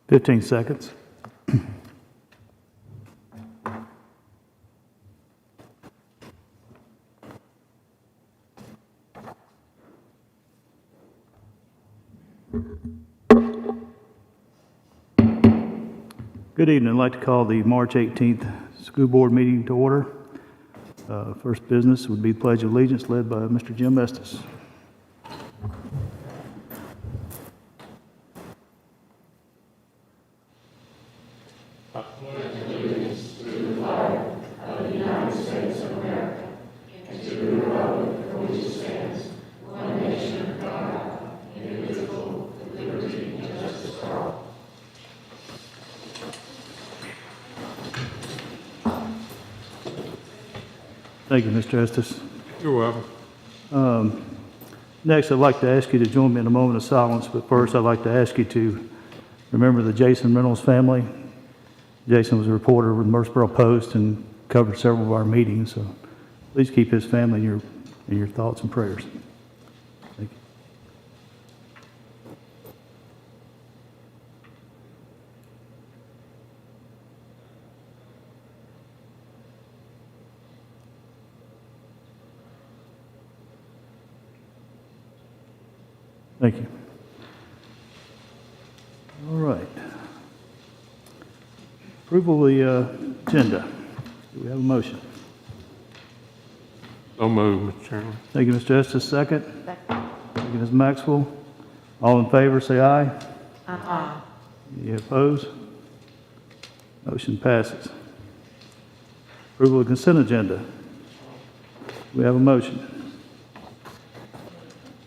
15 seconds. Good evening. I'd like to call the March 18th school board meeting to order. First business would be Pledge of Allegiance led by Mr. Jim Estes. Thank you, Mr. Estes. You're welcome. Next, I'd like to ask you to join me in a moment of silence, but first I'd like to ask you to remember the Jason Reynolds family. Jason was a reporter with Murfreesboro Post and covered several of our meetings, so please keep his family in your thoughts and prayers. Thank you. Thank you. All right. Approval of the agenda. Do we have a motion? So moved, Mr. Chairman. Thank you, Mr. Estes. Second. Second. Thank you, Ms. Maxwell. All in favor, say aye. Aye. Any opposed? Motion passes. Approval of consent agenda. Do we have a motion?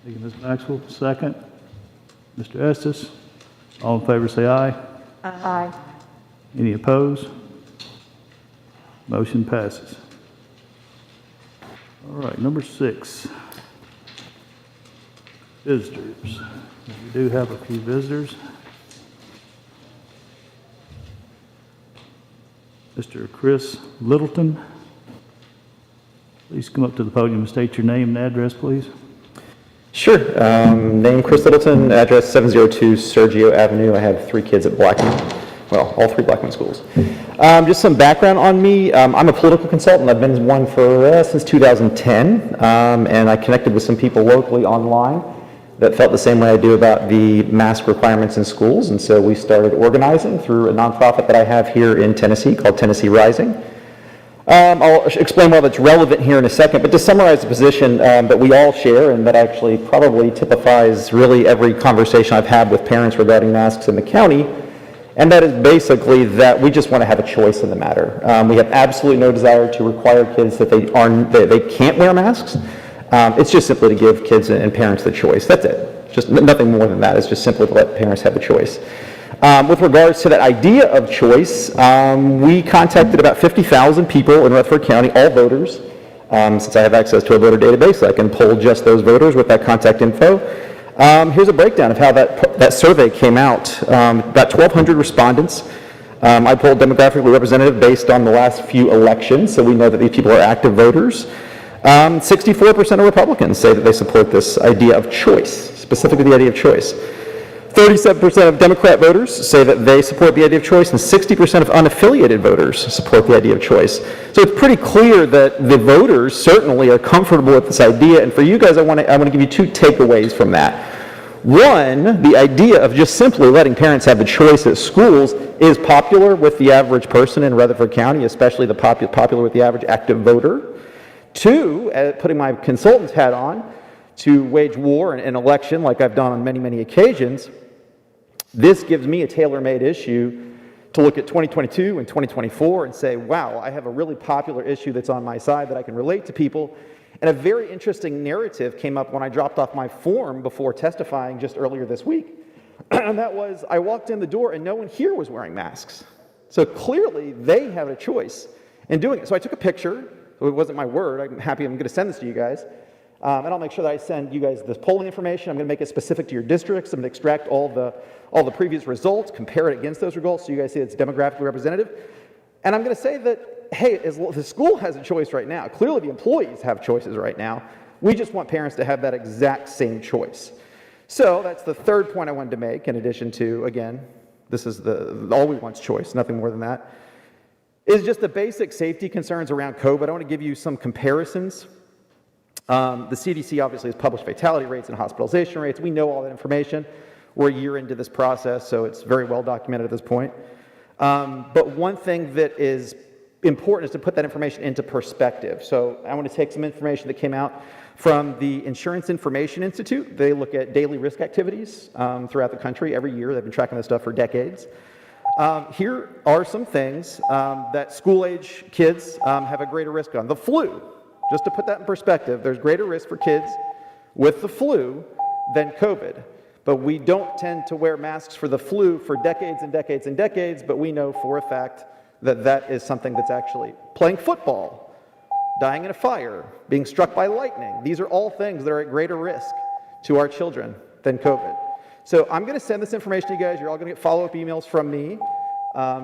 Thank you, Ms. Maxwell. Second. Mr. Estes. All in favor, say aye. Aye. Any opposed? Motion passes. All right, number 6. Visitors. We do have a few visitors. Mr. Chris Littleton. Please come up to the podium and state your name and address, please. Sure. Name Chris Littleton, address 702 Sergio Avenue. I have 3 kids at Blackman. Well, all 3 Blackman schools. Just some background on me. I'm a political consultant. I've been one for since 2010, and I connected with some people locally online that felt the same way I do about the mask requirements in schools, and so we started organizing through a nonprofit that I have here in Tennessee called Tennessee Rising. I'll explain why that's relevant here in a second, but to summarize the position that we all share and that actually probably typifies really every conversation I've had with parents regarding masks in the county, and that is basically that we just want to have a choice in the matter. We have absolutely no desire to require kids that they can't wear masks. It's just simply to give kids and parents the choice. That's it. Just nothing more than that. It's just simply to let parents have a choice. With regards to that idea of choice, we contacted about 50,000 people in Rutherford County, all voters. Since I have access to a voter database, I can pull just those voters with that contact info. Here's a breakdown of how that survey came out. About 1,200 respondents. I pulled demographically representative based on the last few elections, so we know that these people are active voters. 64% of Republicans say that they support this idea of choice, specifically the idea of choice. 37% of Democrat voters say that they support the idea of choice, and 60% of unaffiliated voters support the idea of choice. So it's pretty clear that the voters certainly are comfortable with this idea, and for you guys, I want to give you 2 takeaways from that. One, the idea of just simply letting parents have the choice at schools is popular with the average person in Rutherford County, especially the popular with the average active voter. 2, putting my consultant's hat on to wage war in an election like I've done on many, many occasions, this gives me a tailor-made issue to look at 2022 and 2024 and say, wow, I have a really popular issue that's on my side that I can relate to people. And a very interesting narrative came up when I dropped off my form before testifying just earlier this week. And that was, I walked in the door and no one here was wearing masks. So clearly they have a choice in doing it. So I took a picture. So it wasn't my word. I'm going to send this to you guys. And I'll make sure that I send you guys this polling information. I'm going to make it specific to your districts. I'm going to extract all the previous results, compare it against those results so you guys see it's demographically representative. And I'm going to say that, hey, the school has a choice right now. Clearly the employees have choices right now. We just want parents to have that exact same choice. So that's the third point I wanted to make, in addition to, again, this is all we want's choice, nothing more than that, is just the basic safety concerns around COVID. I want to give you some comparisons. The CDC obviously has published fatality rates and hospitalization rates. We know all that information. We're a year into this process, so it's very well documented at this point. But one thing that is important is to put that information into perspective. So I want to take some information that came out from the Insurance Information Institute. They look at daily risk activities throughout the country every year. They've been tracking this stuff for decades. Here are some things that school-age kids have a greater risk on. The flu, just to put that in perspective, there's greater risk for kids with the flu than COVID. But we don't tend to wear masks for the flu for decades and decades and decades, but we know for a fact that that is something that's actually playing football, dying in a fire, being struck by lightning. These are all things that are at greater risk to our children than COVID. So I'm going to send this information to you guys. You're all going to get follow-up emails from me,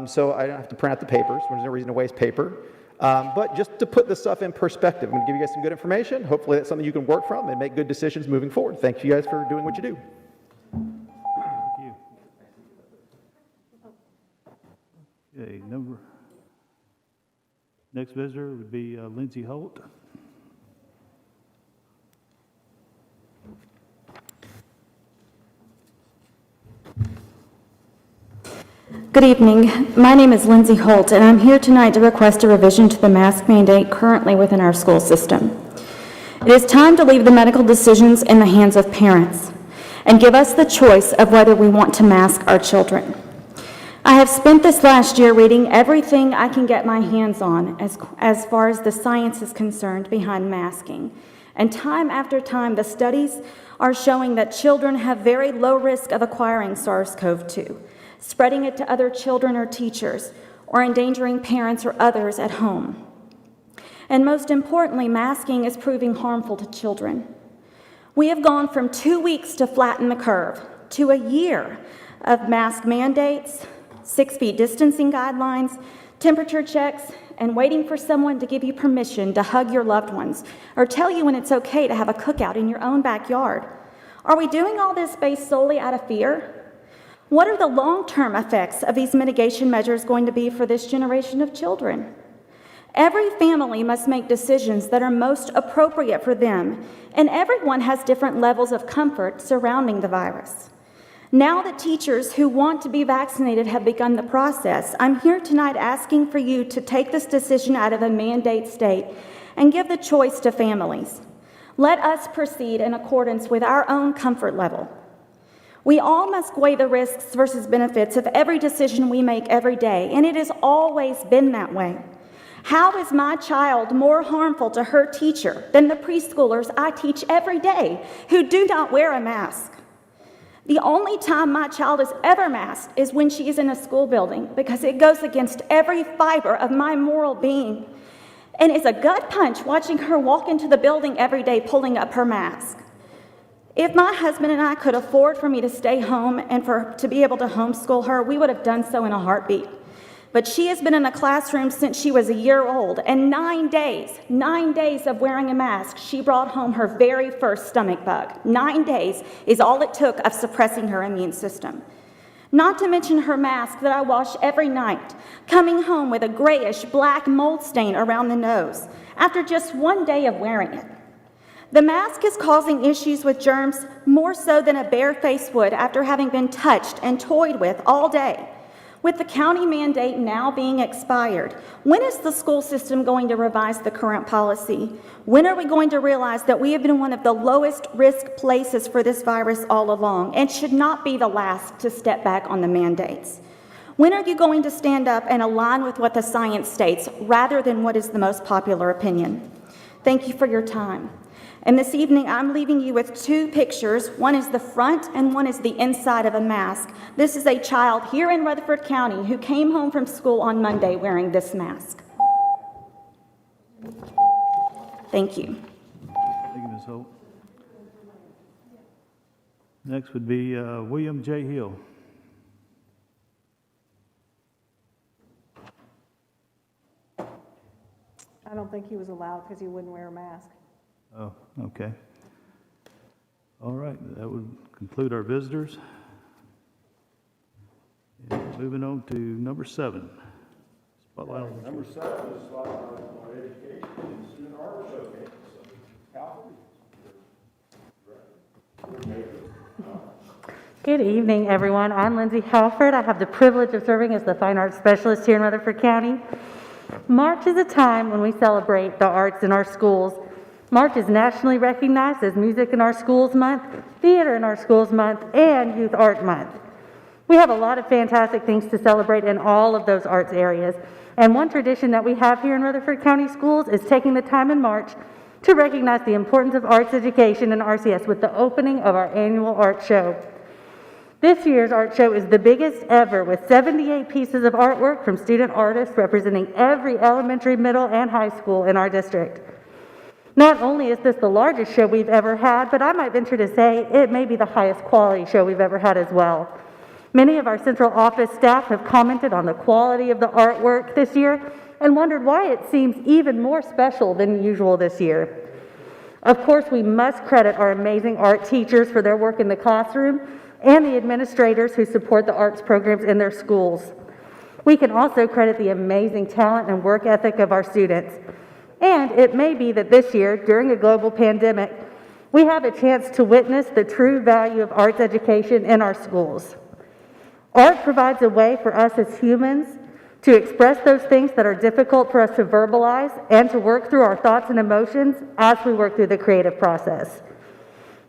so I don't have to print out the papers. There's no reason to waste paper. But just to put this stuff in perspective, I'm going to give you guys some good information. Hopefully that's something you can work from and make good decisions moving forward. Thank you guys for doing what you do. Thank you. Okay, next visitor would be Lindsay Holt. Good evening. My name is Lindsay Holt, and I'm here tonight to request a revision to the mask mandate currently within our school system. It is time to leave the medical decisions in the hands of parents and give us the choice of whether we want to mask our children. I have spent this last year reading everything I can get my hands on as far as the science is concerned behind masking. And time after time, the studies are showing that children have very low risk of acquiring SARS-CoV-2, spreading it to other children or teachers, or endangering parents or others at home. And most importantly, masking is proving harmful to children. We have gone from 2 weeks to flatten the curve to a year of mask mandates, 6 feet distancing guidelines, temperature checks, and waiting for someone to give you permission to hug your loved ones or tell you when it's okay to have a cookout in your own backyard. Are we doing all this based solely out of fear? What are the long-term effects of these mitigation measures going to be for this generation of children? Every family must make decisions that are most appropriate for them, and everyone has different levels of comfort surrounding the virus. Now that teachers who want to be vaccinated have begun the process, I'm here tonight asking for you to take this decision out of a mandate state and give the choice to families. Let us proceed in accordance with our own comfort level. We all must weigh the risks versus benefits of every decision we make every day, and it has always been that way. How is my child more harmful to her teacher than the preschoolers I teach every day who do not wear a mask? The only time my child is ever masked is when she is in a school building, because it goes against every fiber of my moral being. And it's a gut punch watching her walk into the building every day pulling up her mask. If my husband and I could afford for me to stay home and to be able to homeschool her, we would have done so in a heartbeat. But she has been in a classroom since she was a year old, and 9 days of wearing a mask, she brought home her very first stomach bug. 9 days is all it took of suppressing her immune system. Not to mention her mask that I wash every night, coming home with a grayish black mold stain around the nose after just 1 day of wearing it. The mask is causing issues with germs more so than a bare face would after having been touched and toyed with all day. With the county mandate now being expired, when is the school system going to revise the current policy? When are we going to realize that we have been one of the lowest risk places for this virus all along and should not be the last to step back on the mandates? When are you going to stand up and align with what the science states rather than what is the most popular opinion? Thank you for your time. And this evening, I'm leaving you with 2 pictures. One is the front and one is the inside of a mask. This is a child here in Rutherford County who came home from school on Monday wearing this mask. Thank you. Thank you, Ms. Holt. Next would be William J. Hill. I don't think he was allowed because he wouldn't wear a mask. Oh, okay. All right, that would conclude our visitors. And Moving on to number 7. Spotlight on Number 7 is Spotlight on Education and Student Art Showcase. Good evening, everyone. I'm Lindsay Halford. I have the privilege of serving as the Fine Arts Specialist here in Rutherford County. March is a time when we celebrate the arts in our schools. March is nationally recognized as Music in Our Schools Month, Theater in Our Schools Month, and Youth Art Month. We have a lot of fantastic things to celebrate in all of those arts areas. And one tradition that we have here in Rutherford County Schools is taking the time in March to recognize the importance of arts education in RCS with the opening of our annual art show. This year's art show is the biggest ever, with 78 pieces of artwork from student artists representing every elementary, middle, and high school in our district. Not only is this the largest show we've ever had, but I might venture to say it may be the highest quality show we've ever had as well. Many of our central office staff have commented on the quality of the artwork this year and wondered why it seems even more special than usual this year. Of course, we must credit our amazing art teachers for their work in the classroom and the administrators who support the arts programs in their schools. We can also credit the amazing talent and work ethic of our students. And it may be that this year, during a global pandemic, we have a chance to witness the true value of arts education in our schools. Art provides a way for us as humans to express those things that are difficult for us to verbalize and to work through our thoughts and emotions as we work through the creative process.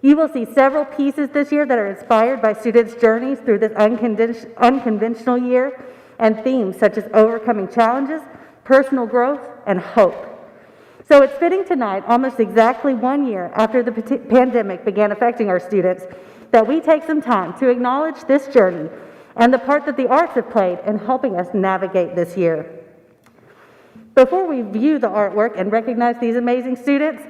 You will see several pieces this year that are inspired by students' journeys through this unconventional year and themes such as overcoming challenges, personal growth, and hope. So it's fitting tonight, almost exactly 1 year after the pandemic began affecting our students, that we take some time to acknowledge this journey and the part that the arts have played in helping us navigate this year. Before we view the artwork and recognize these amazing students,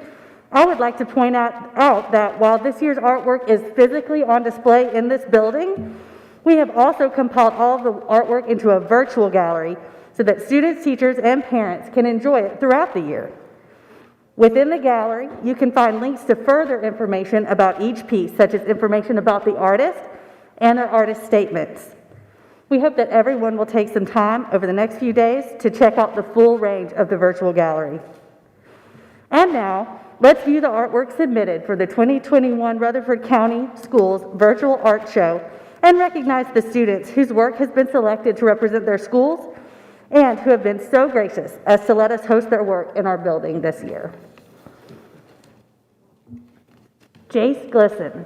I would like to point out that while this year's artwork is physically on display in this building, we have also compiled all of the artwork into a virtual gallery so that students, teachers, and parents can enjoy it throughout the year. Within the gallery, you can find links to further information about each piece, such as information about the artist and their artist statements. We hope that everyone will take some time over the next few days to check out the full range of the virtual gallery. And now, let's view the artwork submitted for the 2021 Rutherford County Schools Virtual Art Show and recognize the students whose work has been selected to represent their schools and who have been so gracious as to let us host their work in our building this year. Jace Glisson.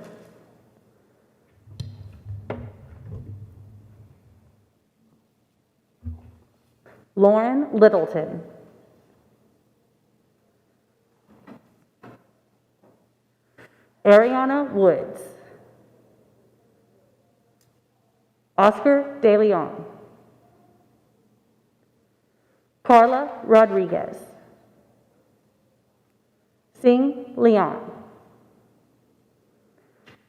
Lauren Littleton. Ariana Woods. Oscar De Leon. Carla Rodriguez. Sing Leon.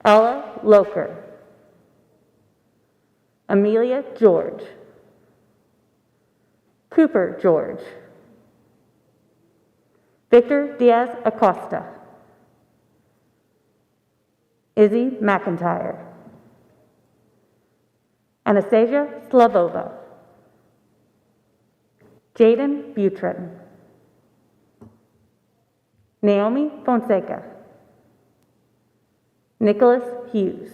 Ella Loker. Amelia George. Cooper George. Victor Diaz Acosta. Izzy McIntyre. Anastasia Slavova. Jaden Butrin. Naomi Fonseca. Nicholas Hughes.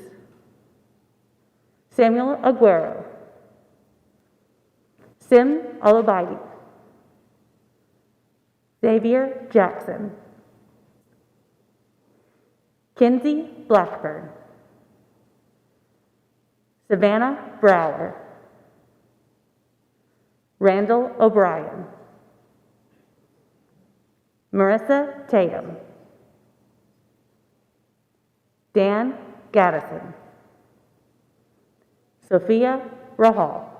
Samuel Aguero. Sim Alobaidi. Xavier Jackson. Kinsey Blackburn. Savannah Brower. Randall O'Brien. Marissa Tatum. Dan Gaddison. Sophia Rahal.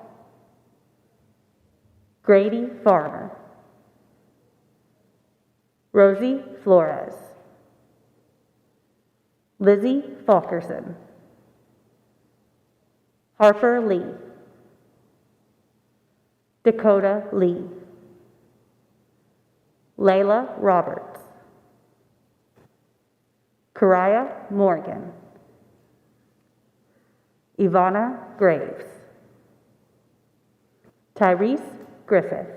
Grady Farmer. Rosie Flores. Lizzie Falkerson. Harper Lee. Dakota Lee. Layla Roberts. Kariah Morgan. Ivana Graves. Tyrese Griffith.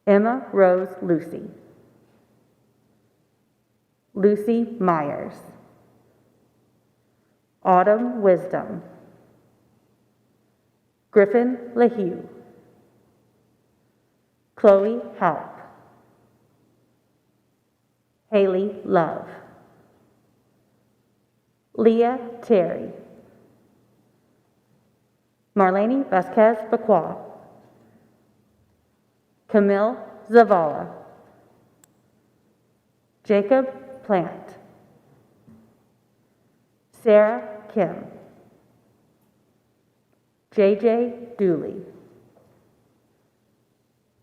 Emma Rose Lucy. Lucy Myers. Autumn Wisdom. Griffin LaHue. Chloe Halp. Haley Love. Leah Terry. Marlene Vasquez Bacqua. Camille Zavala. Jacob Plant. Sarah Kim. JJ Dooley.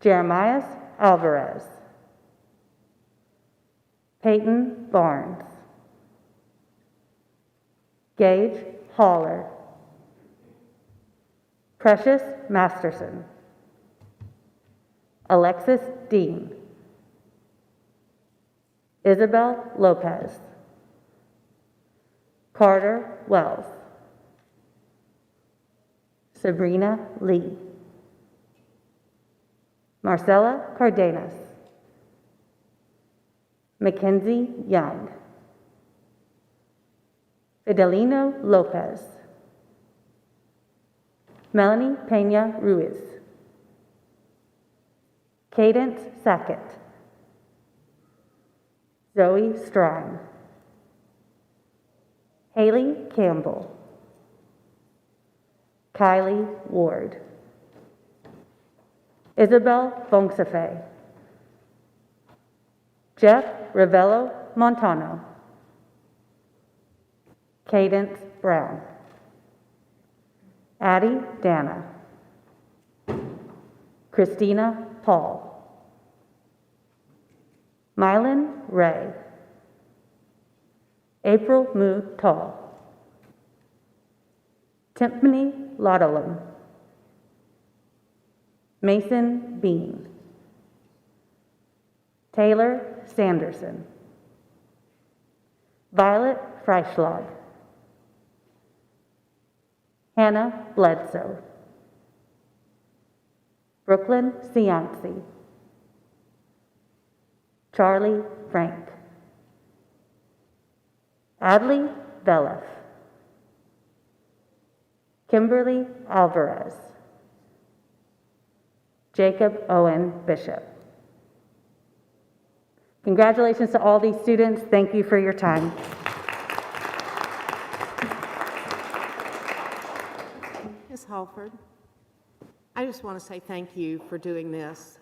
Jeremiah Alvarez. Peyton Barnes. Gage Haller. Precious Masterson. Alexis Dean. Isabel Lopez. Carter Wells. Sabrina Lee. Marcella Cardenas. Mackenzie Young. Fidelino Lopez. Melanie Pena Ruiz. Cadence Sackett. Zoe Strong. Haley Campbell. Kylie Ward. Isabel Bonsafe. Jeff Ravello Montano. Cadence Brown. Addie Dana. Christina Paul. Mylan Ray. April Moo Tall. Timpani Laudalam. Mason Bean. Taylor Sanderson. Violet Freischlag. Hannah Bledsoe. Brooklyn Cianci. Charlie Frank. Adley Velef. Kimberly Alvarez. Jacob Owen Bishop. Congratulations to all these students. Thank you for your time. Ms. Halford, I just want to say thank you for doing this.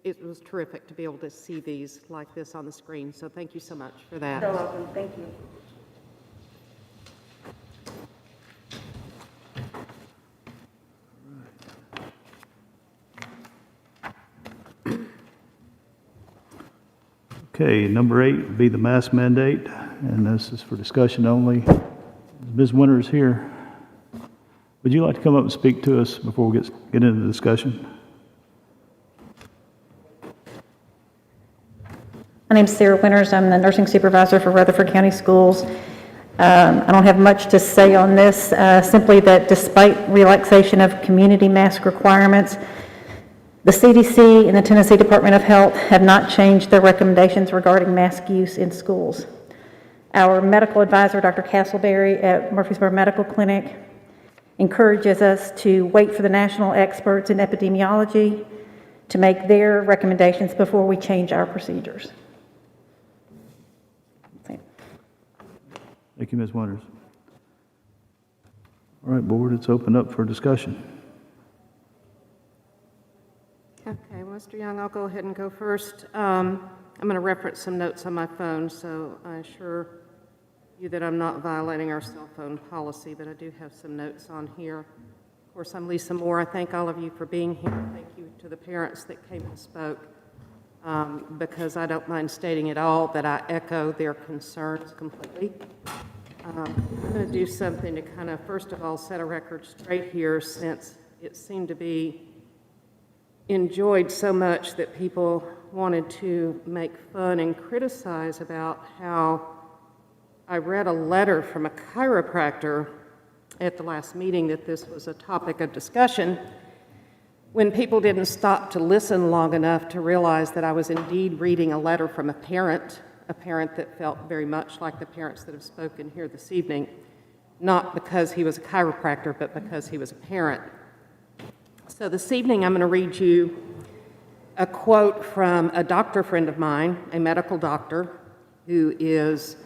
It was terrific to be able to see these like this on the screen, so thank you so much for that. So welcome. Thank you. Okay, number 8 would be the mask mandate, and this is for discussion only. Ms. Winters here. Would you like to come up and speak to us before we get into the discussion? My name's Sarah Winters. I'm the nursing supervisor for Rutherford County Schools. I don't have much to say on this, simply that despite relaxation of community mask requirements, the CDC and the Tennessee Department of Health have not changed their recommendations regarding mask use in schools. Our medical advisor, Dr. Castleberry at Murfreesboro Medical Clinic, encourages us to wait for the national experts in epidemiology to make their recommendations before we change our procedures. Thank you, Ms. Winters. All right, board, it's open up for discussion. Okay, well, Mr. Young, I'll go ahead and go first. I'm going to reference some notes on my phone, so I assure you that I'm not violating our cell phone policy, but I do have some notes on here. Of course, I'm Lisa Moore. I thank all of you for being here. Thank you to the parents that came and spoke, because I don't mind stating at all that I echo their concerns completely. I'm going to do something to kind of, first of all, set a record straight here, since it seemed to be enjoyed so much that people wanted to make fun and criticize about how I read a letter from a chiropractor at the last meeting that this was a topic of discussion when people didn't stop to listen long enough to realize that I was indeed reading a letter from a parent that felt very much like the parents that have spoken here this evening, not because he was a chiropractor, but because he was a parent. So this evening I'm going to read you a quote from a doctor friend of mine, a medical doctor, who has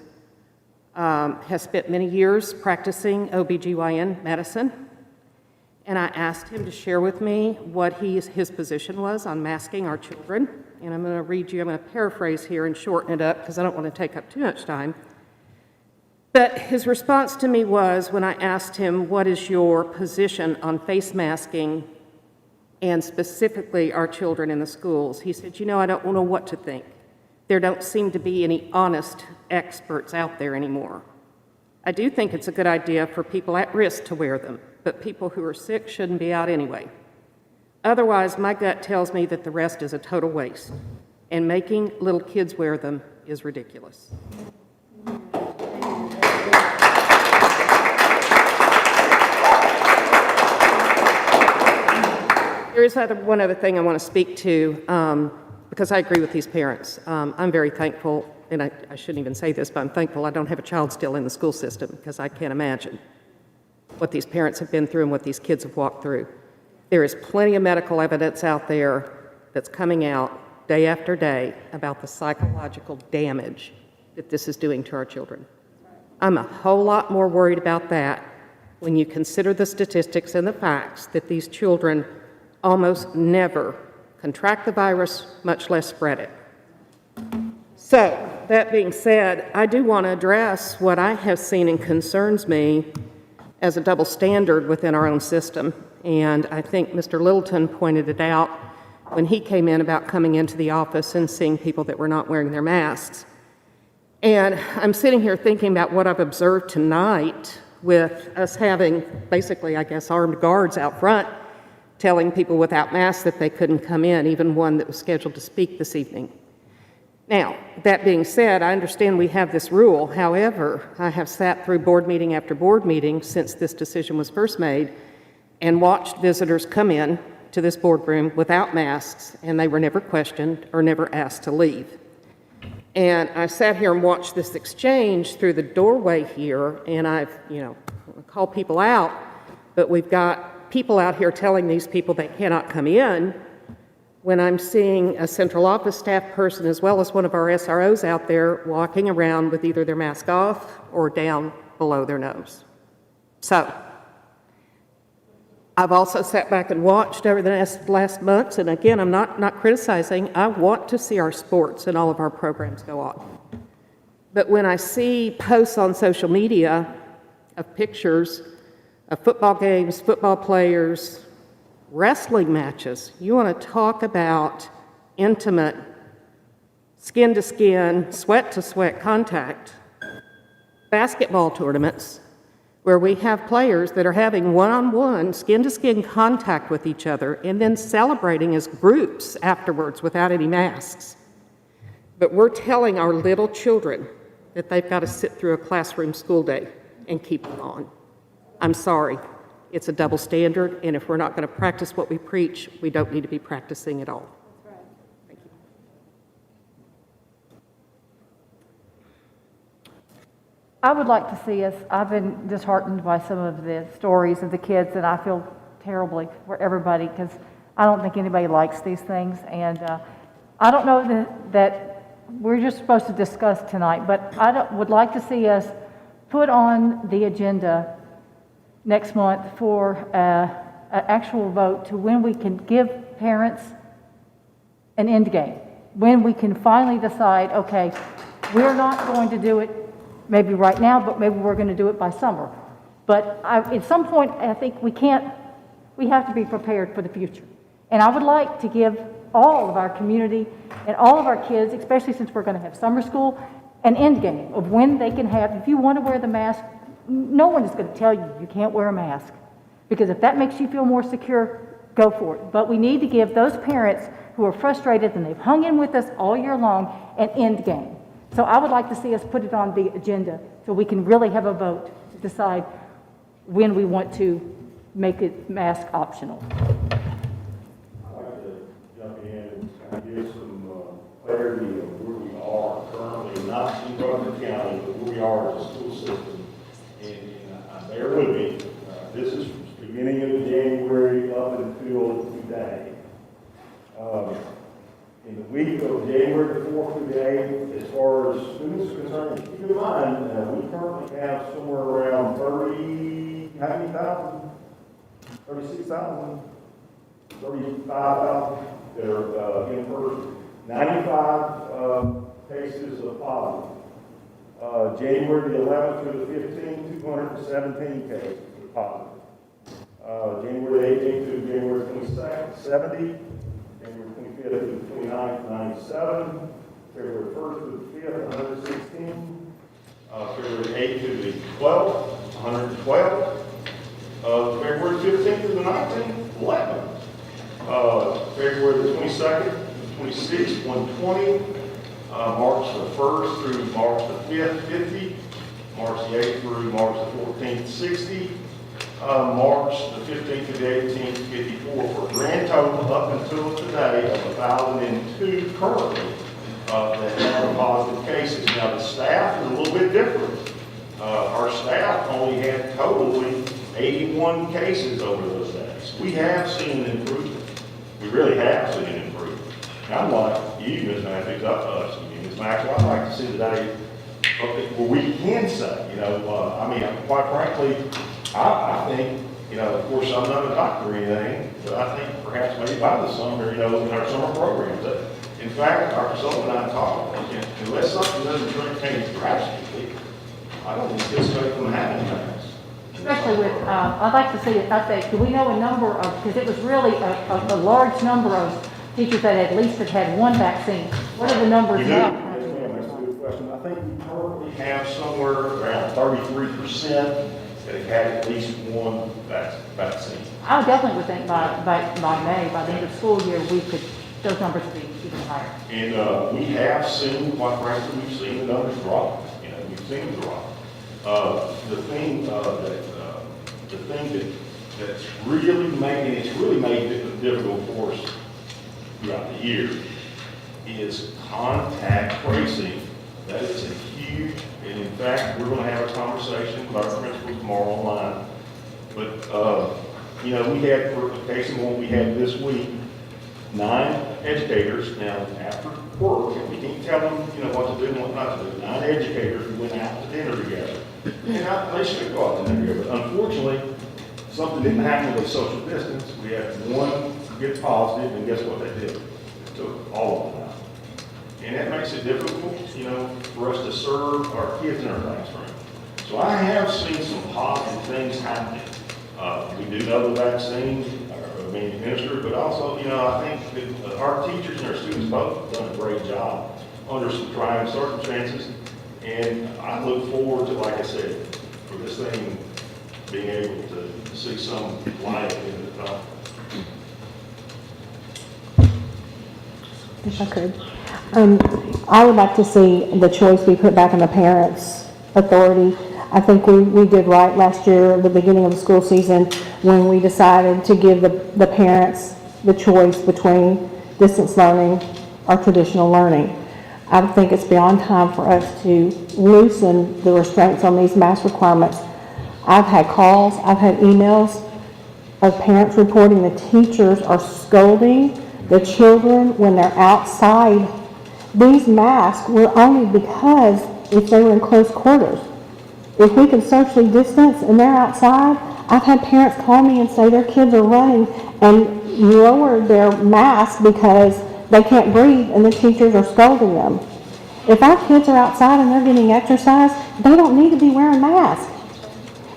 spent many years practicing OBGYN medicine. And I asked him to share with me what his position was on masking our children. And I'm going to paraphrase here and shorten it up because I don't want to take up too much time. But his response to me was, when I asked him, what is your position on face masking and specifically our children in the schools, he said, I don't know what to think. There don't seem to be any honest experts out there anymore. I do think it's a good idea for people at risk to wear them, but people who are sick shouldn't be out anyway. Otherwise, my gut tells me that the rest is a total waste, and making little kids wear them is ridiculous. There is one other thing I want to speak to, because I agree with these parents. I'm very thankful, and I shouldn't even say this, but I'm thankful I don't have a child still in the school system, because I can't imagine what these parents have been through and what these kids have walked through. There is plenty of medical evidence out there that's coming out day after day about the psychological damage that this is doing to our children. I'm a whole lot more worried about that when you consider the statistics and the facts that these children almost never contract the virus, much less spread it. So, that being said, I do want to address what I have seen and concerns me as a double standard within our own system. And I think Mr. Littleton pointed it out when he came in about coming into the office and seeing people that were not wearing their masks. And I'm sitting here thinking about what I've observed tonight with us having basically, I guess, armed guards out front telling people without masks that they couldn't come in, even one that was scheduled to speak this evening. Now, that being said, I understand we have this rule. However, I have sat through board meeting after board meeting since this decision was first made and watched visitors come in to this boardroom without masks, and they were never questioned or never asked to leave. And I sat here and watched this exchange through the doorway here, and I've, called people out, but we've got people out here telling these people they cannot come in, when I'm seeing a central office staff person as well as one of our SROs out there walking around with either their mask off or down below their nose. So, I've also sat back and watched over the last months, and again, I'm not criticizing. I want to see our sports and all of our programs go on. But when I see posts on social media of pictures of football games, football players, wrestling matches, you want to talk about intimate, skin-to-skin, sweat-to-sweat contact, basketball tournaments where we have players that are having one-on-one, skin-to-skin contact with each other and then celebrating as groups afterwards without any masks. But we're telling our little children that they've got to sit through a classroom school day and keep them on. I'm sorry. It's a double standard, and if we're not going to practice what we preach, we don't need to be practicing at all. Thank you. I would like to see us, I've been disheartened by some of the stories of the kids, and I feel terribly for everybody because I don't think anybody likes these things. And I don't know that we're just supposed to discuss tonight, but I would like to see us put on the agenda next month for an actual vote to when we can give parents an end game, when we can finally decide, okay, we're not going to do it maybe right now, but maybe we're going to do it by summer. But at some point, I think we have to be prepared for the future. And I would like to give all of our community and all of our kids, especially since we're going to have summer school, an end game of when they can have, if you want to wear the mask, no one is going to tell you you can't wear a mask, because if that makes you feel more secure, go for it. But we need to give those parents who are frustrated and they've hung in with us all year long an end game. So I would like to see us put it on the agenda so we can really have a vote to decide when we want to make it mask optional. I'd like to jump in and kind of give some clarity of where we are currently, not in Rutherford County, but where we are as a school system. And bear with me, this is beginning of January up until today. In the week of January the 4th through the 8th, as far as students are concerned, keep in mind, we currently have somewhere around 30, how many thousand? 36,000, 35,000 that are in person. 95 cases of positive. January the 11th through the 15th, 217 cases of positive. January the 18th through January 22nd, 70. January 25th through the 29th, 97. February 1st through the 5th, 116. February 8th through the 12th, 112. February 15th through the 19th, 11. February the 22nd, 26th, 120. March the 1st through March the 5th, 50. March the 8th through March the 14th, 60. March the 15th through the 18th, 54, for a grand total up until today of 1,002 currently that have positive cases. Now, the staff is a little bit different. Our staff only had totally 81 cases over those days. We have seen an improvement. We really have seen an improvement. Now, I'm like you, Ms. Matthews, Ms. Maxwell, I'd like to see the day where we can say, quite frankly, I think, of course, I'm not a doctor or anything, but I think perhaps maybe by the summer, in our summer programs, that, in fact, Dr. Sullivan and I talked, unless something doesn't change drastically, I don't anticipate them having masks. Especially with, I'd like to see, do we know a number of, because it was really a large number of teachers that at least had one vaccine. What are the numbers We do. now? Yes, ma'am, that's a good question. I think we currently have somewhere around 33% that have had at least one vaccine. I definitely would think by May, by the end of the school year, those numbers would be even higher. And we have seen, quite frankly, we've seen the numbers drop. We've seen them drop. The thing that's really making it difficult for us throughout the year is contact tracing. That is a huge, and in fact, we're going to have a conversation with our principals tomorrow online. But, we had, for the case of one we had this week, 9 educators. Now, after work, and we can't tell them, what to do and what not to do. 9 educators who went out to dinner together. And they should go out to dinner together. But unfortunately, something didn't happen with social distance. We had one get positive, and guess what they did? They took all of them out. And that makes it difficult, for us to serve our kids in our classroom. So I have seen some positive things happening. We do know the vaccines are being administered, but also, I think that our teachers and our students both have done a great job under some trying circumstances. And I look forward to, like I said, for this thing being able to see some light at the end of the tunnel. If I could. I would like to see the choice be put back in the parents' authority. I think we did right last year at the beginning of the school season when we decided to give the parents the choice between distance learning or traditional learning. I think it's beyond time for us to loosen the restraints on these mask requirements. I've had calls, I've had emails of parents reporting the teachers are scolding the children when they're outside. These masks were only because if they were in close quarters. If we can socially distance and they're outside, I've had parents call me and say their kids are running and lower their mask because they can't breathe and the teachers are scolding them. If our kids are outside and they're getting exercise, they don't need to be wearing masks.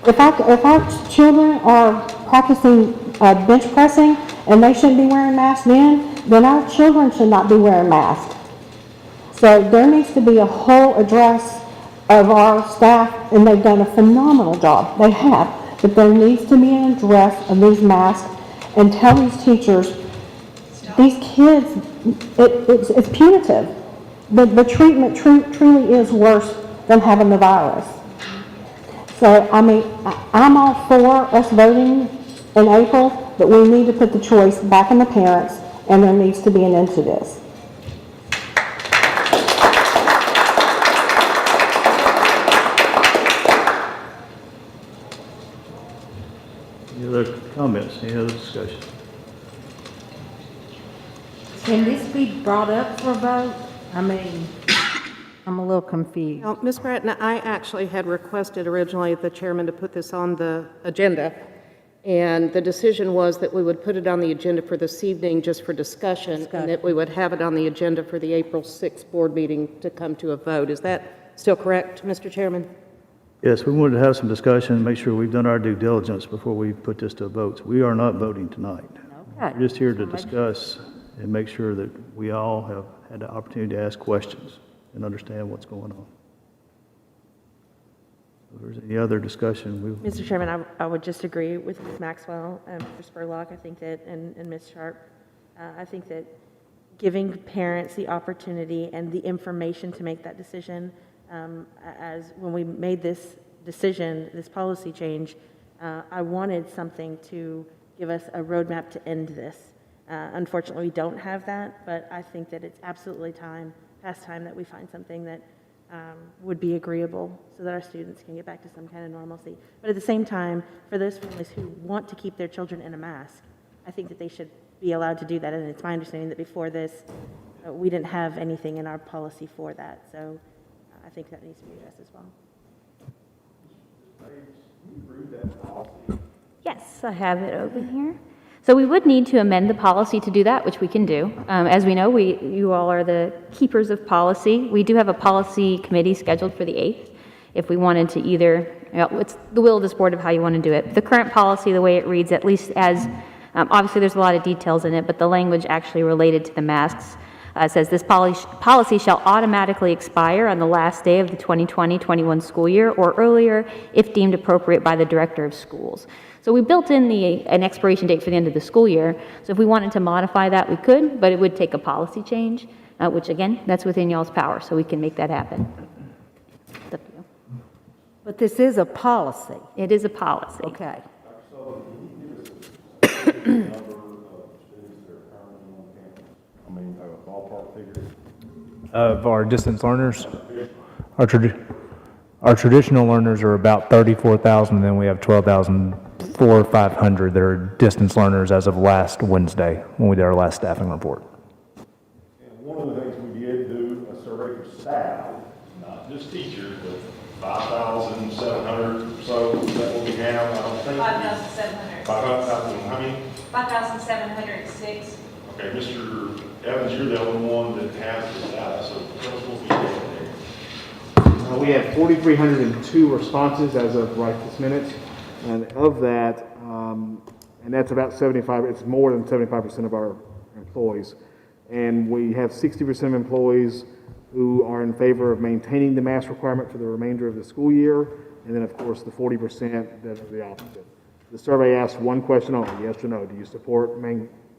If our children are practicing bench pressing and they shouldn't be wearing masks then our children should not be wearing masks. So there needs to be a whole address of our staff, and they've done a phenomenal job. They have. But there needs to be an address of these masks and tell these teachers, these kids, it's punitive. The treatment truly is worse than having the virus. So, I'm all for us voting in April, but we need to put the choice back in the parents, and there needs to be an end to this. Any other comments, any other discussion? Can this be brought up for a vote? I mean, I'm a little confused. Now, Ms. Bratton, I actually had requested originally the chairman to put this on the agenda, and the decision was that we would put it on the agenda for this evening just for discussion, and that we would have it on the agenda for the April 6th board meeting to come to a vote. Is that still correct, Mr. Chairman? Yes, we wanted to have some discussion, make sure we've done our due diligence before we put this to a vote. We are not voting tonight. Okay. We're just here to discuss and make sure that we all have had the opportunity to ask questions and understand what's going on. If there's any other discussion, we... Mr. Chairman, I would just agree with Ms. Maxwell and Mr. Spurlock. I think that, and Ms. Sharp, I think that giving parents the opportunity and the information to make that decision, as when we made this decision, this policy change, I wanted something to give us a roadmap to end this. Unfortunately, we don't have that, but I think that it's absolutely past time that we find something that would be agreeable so that our students can get back to some kind of normalcy. But at the same time, for those families who want to keep their children in a mask, I think that they should be allowed to do that. And it's my understanding that before this, we didn't have anything in our policy for that. So I think that needs to be addressed as well. Yes, I have it over here. So we would need to amend the policy to do that, which we can do. As we know, you all are the keepers of policy. We do have a policy committee scheduled for the 8th if we wanted to either, it's the will of this board of how you want to do it. The current policy, the way it reads, at least as, obviously there's a lot of details in it, but the language actually related to the masks says this policy shall automatically expire on the last day of the 2020-21 school year or earlier if deemed appropriate by the director of schools. So we built in an expiration date for the end of the school year. So if we wanted to modify that, we could, but it would take a policy change, which again, that's within y'all's power, so we can make that happen. It's up to you. But this is a policy. It is a policy. Okay. I mean, a ballpark figure. Of our distance learners, our traditional learners are about 34,000, and then we have 12,400 or 500 that are distance learners as of last Wednesday when we did our last staffing report. And one of the things we did do a survey for staff, not just teachers, but 5,700 or so. Is that what we have? I don't think. 5,700. 5,000. How many? 5,706. Okay, Mr. Evans, you're the only one that has the data, so tell us what we did there. We had 4,302 responses as of right this minute, and of that, and that's about 75, it's more than 75% of our employees. And we have 60% of employees who are in favor of maintaining the mask requirement for the remainder of the school year, and then of course the 40% that are the opposite. The survey asked one question only, yes or no, do you support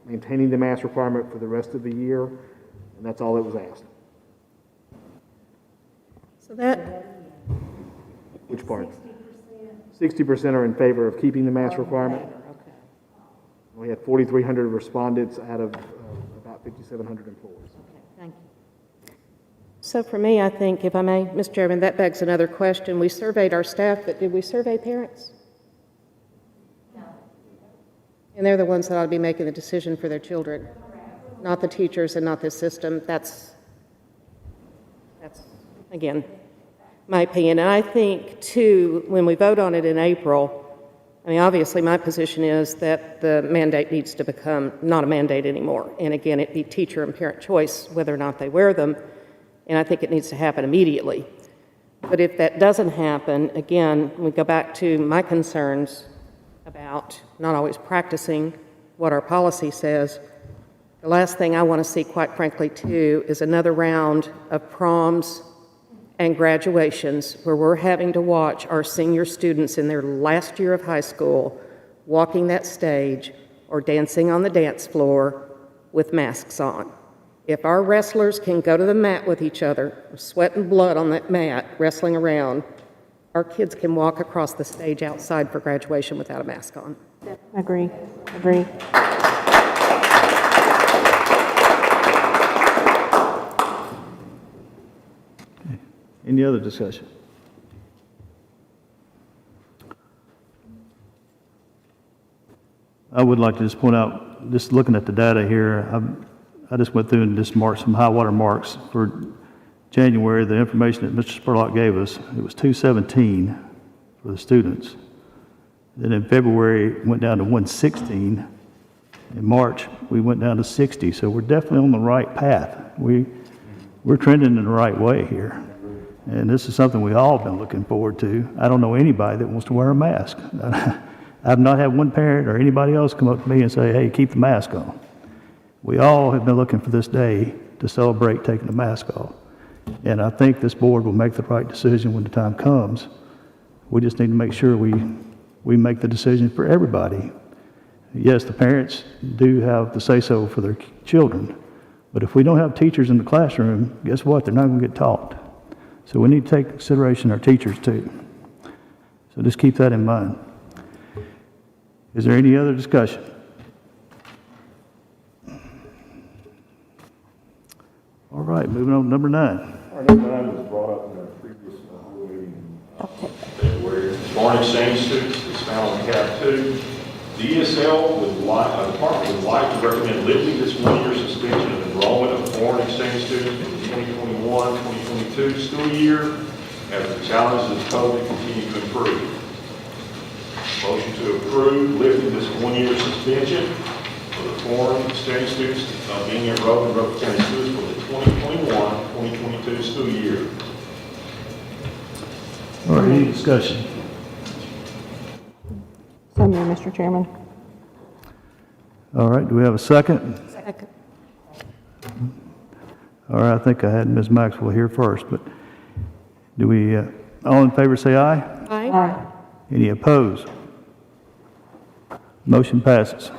maintaining the mask requirement for the rest of the year? And that's all that was asked. So that, Which part? 60% are in favor of keeping the mask requirement. okay. We had 4,300 respondents out of about 5,700 employees. Okay, thank you. So for me, I think, if I may, Mr. Chairman, that begs another question. We surveyed our staff, but did we survey parents? No. And they're the ones that ought to be making the decision for their children, not the teachers and not the system. That's again, my opinion. And I think, too, when we vote on it in April, I mean, obviously my position is that the mandate needs to become not a mandate anymore. And again, it be teacher and parent choice whether or not they wear them. And I think it needs to happen immediately. But if that doesn't happen, again, we go back to my concerns about not always practicing what our policy says. The last thing I want to see, quite frankly, too, is another round of proms and graduations where we're having to watch our senior students in their last year of high school walking that stage or dancing on the dance floor with masks on. If our wrestlers can go to the mat with each other, sweat and blood on that mat, wrestling around, our kids can walk across the stage outside for graduation without a mask on. Agree. Any other discussion? I would like to just point out, just looking at the data here, I just went through and just marked some high water marks for January. The information that Mr. Spurlock gave us, it was 217 for the students. Then in February, it went down to 116. In March, we went down to 60. So we're definitely on the right path. We're trending in the right way here. And this is something we all been looking forward to. I don't know anybody that wants to wear a mask. I've not had one parent or anybody else come up to me and say, hey, keep the mask on. We all have been looking for this day to celebrate taking the mask off. And I think this board will make the right decision when the time comes. We just need to make sure we make the decision for everybody. Yes, the parents do have the say-so for their children, but if we don't have teachers in the classroom, guess what? They're not going to get taught. So we need to take consideration our teachers too. So just keep that in mind. Is there any other discussion? All right, moving on to number 9. Our number 9 was brought up in our previous board meeting in February. Foreign exchange students is found on tab 2. DSL department would like to recommend lifting this 1-year suspension of enrollment of foreign exchange students in the 2021-2022 school year as the challenges of COVID continue to improve. Motion to approve lifting this 1-year suspension for the foreign exchange students being enrolled in Rutherford County Schools for the 2021-2022 school year. All right, any discussion? So moved, Mr. Chairman. All right, do we have a second? Second. All right, I think I had Ms. Maxwell here first, but do we, all in favor say aye? Aye. Any opposed? Motion passes.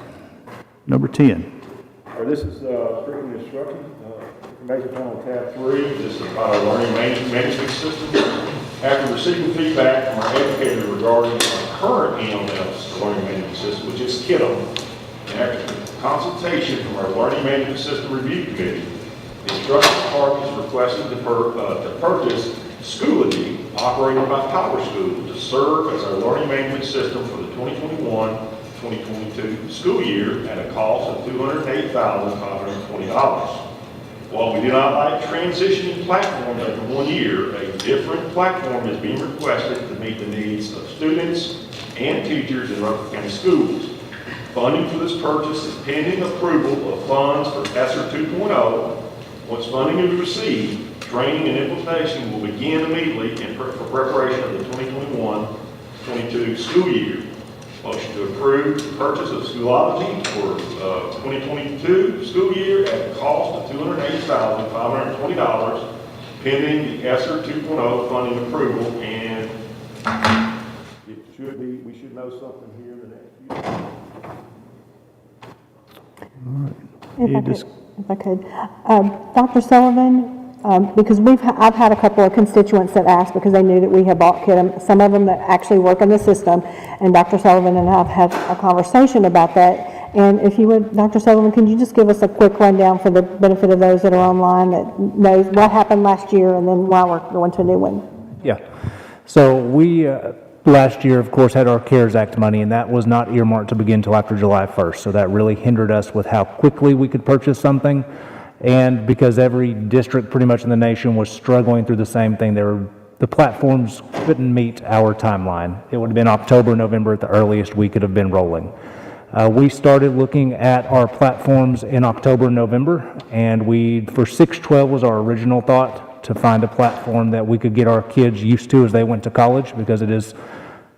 Number 10. This is curriculum instruction, information found on tab 3. This is about our learning management system. After receiving feedback from our educators regarding our current EMS learning management system, which is KIDM, and after consultation from our learning management system review committee, the instruction department is requested to purchase Schoology, operated by Power School, to serve as our learning management system for the 2021-2022 school year at a cost of $208,520. While we do not like transitioning platforms after 1 year, a different platform is being requested to meet the needs of students and teachers in Rutherford County Schools. Funding for this purchase is pending approval of funds for ESSER 2.0. Once funding is received, training and implementation will begin immediately for preparation of the 2021-22 school year. Motion to approve the purchase of Schoology for 2022 school year at a cost of $208,520, pending the ESSER 2.0 funding approval, and we should know something here in the next few. If I could. Dr. Sullivan, because I've had a couple of constituents that asked because they knew that we had bought KIDM, some of them that actually work in the system, and Dr. Sullivan and I have had a conversation about that. And if you would, Dr. Sullivan, can you just give us a quick rundown for the benefit of those that are online that knows what happened last year and then why we're going to a new one? Yeah. So we, last year, of course, had our CARES Act money, and that was not earmarked to begin until after July 1st. So that really hindered us with how quickly we could purchase something. And because every district pretty much in the nation was struggling through the same thing, the platforms couldn't meet our timeline. It would have been October, November at the earliest we could have been rolling. We started looking at our platforms in October, November, and for 6/12 was our original thought, to find a platform that we could get our kids used to as they went to college, because it is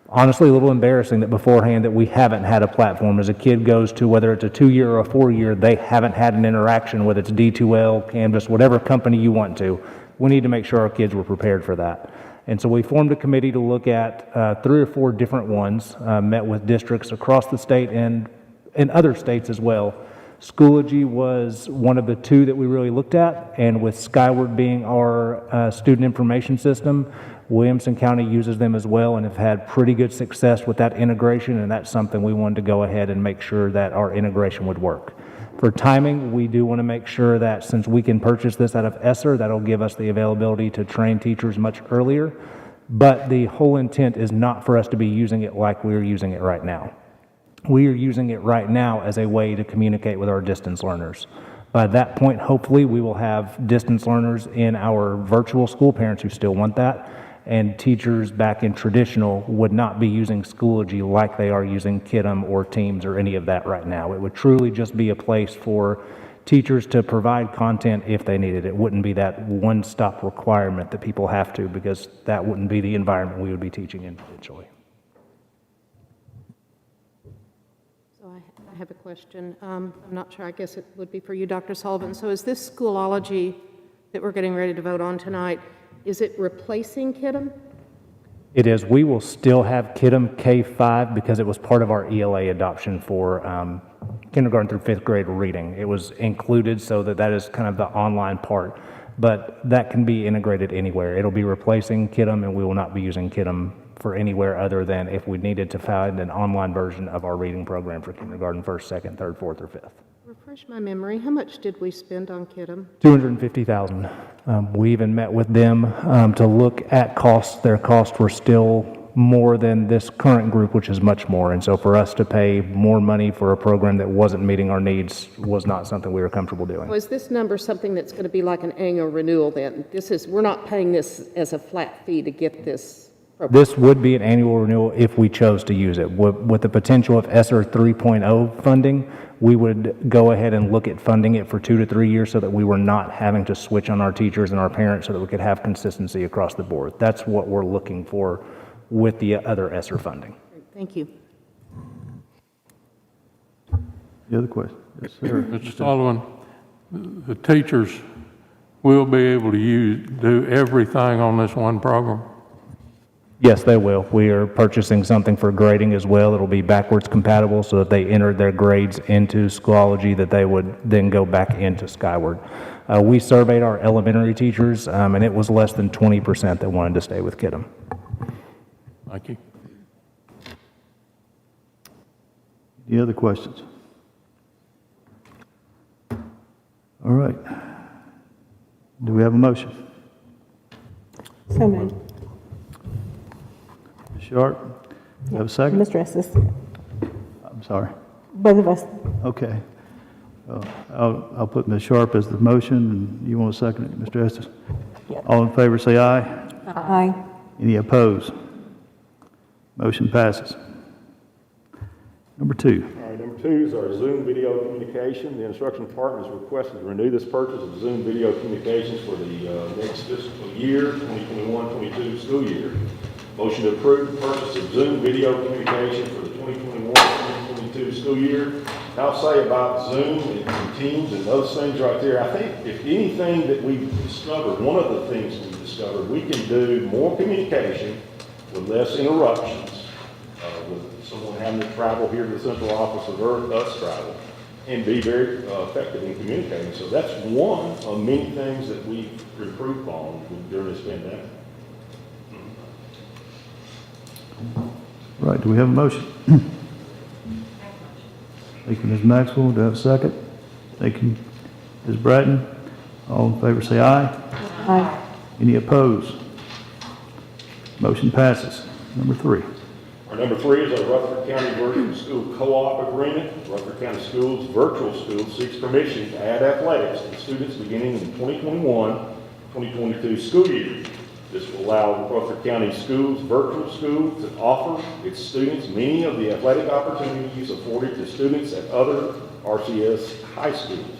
honestly a little embarrassing that beforehand that we haven't had a platform. As a kid goes to, whether it's a 2-year or a 4-year, they haven't had an interaction with its D2L, Canvas, whatever company you want to. We need to make sure our kids were prepared for that. And so we formed a committee to look at 3 or 4 different ones, met with districts across the state and in other states as well. Schoology was one of the 2 that we really looked at, and with Skyward being our student information system, Williamson County uses them as well and have had pretty good success with that integration, and that's something we wanted to go ahead and make sure that our integration would work. For timing, we do want to make sure that since we can purchase this out of ESSER, that'll give us the availability to train teachers much earlier, but the whole intent is not for us to be using it like we're using it right now. We are using it right now as a way to communicate with our distance learners. By that point, hopefully, we will have distance learners in our virtual school, parents who still want that, and teachers back in traditional would not be using Schoology like they are using Kidem or Teams or any of that right now. It would truly just be a place for teachers to provide content if they needed it. It wouldn't be that one-stop requirement that people have to, because that wouldn't be the environment we would be teaching in eventually. So I have a question. I'm not sure, I guess it would be for you, Dr. Sullivan. So is this Schoology that we're getting ready to vote on tonight, is it replacing Kidem? It is. We will still have Kidem K-5 because it was part of our ELA adoption for kindergarten through fifth grade reading. It was included so that is kind of the online part, but that can be integrated anywhere. It'll be replacing Kidem, and we will not be using Kidem for anywhere other than if we needed to find an online version of our reading program for kindergarten, first, second, third, fourth, or fifth. Refresh my memory, how much did we spend on Kidem? $250,000. We even met with them to look at costs. Their costs were still more than this current group, which is much more. And so for us to pay more money for a program that wasn't meeting our needs was not something we were comfortable doing. So is this number something that's going to be like an annual renewal then? We're not paying this as a flat fee to get this program? This would be an annual renewal if we chose to use it. With the potential of ESSER 3.0 funding, we would go ahead and look at funding it for 2 to 3 years so that we were not having to switch on our teachers and our parents so that we could have consistency across the board. That's what we're looking for with the other ESSER funding. Thank you. The other question? Yes, sir. Mr. Sullivan, the teachers will be able to do everything on this one program? Yes, they will. We are purchasing something for grading as well. It'll be backwards compatible so that they enter their grades into Schoology that they would then go back into Skyward. We surveyed our elementary teachers, and it was less than 20% that wanted to stay with Kidem. Thank you. Any other questions? All right. Do we have a motion? So moved. Ms. Sharp, do you have a second? Mr. Estes, I'm sorry. both of us. Okay. I'll put Ms. Sharp as the motion, and you want to second it, Mr. Estes? Yep. All in favor, say aye. Aye. Any opposed? Motion passes. Number 2. All right, number 2 is our Zoom video communication. The instruction department is requested to renew this purchase of Zoom video communications for the next fiscal year, 2021-22 school year. Motion to approve the purchase of Zoom video communication for the 2021-2022 school year. I'll say about Zoom and Teams and those things right there, I think if anything that we've discovered, one of the things we've discovered, we can do more communication with less interruptions, with someone having to travel here to the central office or us travel, and be very effective in communicating. So that's one of many things that we've improved on during this pandemic. Right, do we have a motion? Thank you, Ms. Maxwell. Do I have a second? Thank you, Ms. Bratton. All in favor say aye. Aye. Any opposed? Motion passes. Number 3. Our number 3 is our Rutherford County Virtual School Co-op Agreement. Rutherford County Schools Virtual School seeks permission to add athletics to students beginning in the 2021-2022 school year. This will allow Rutherford County Schools Virtual School to offer its students many of the athletic opportunities afforded to students at other RCS high schools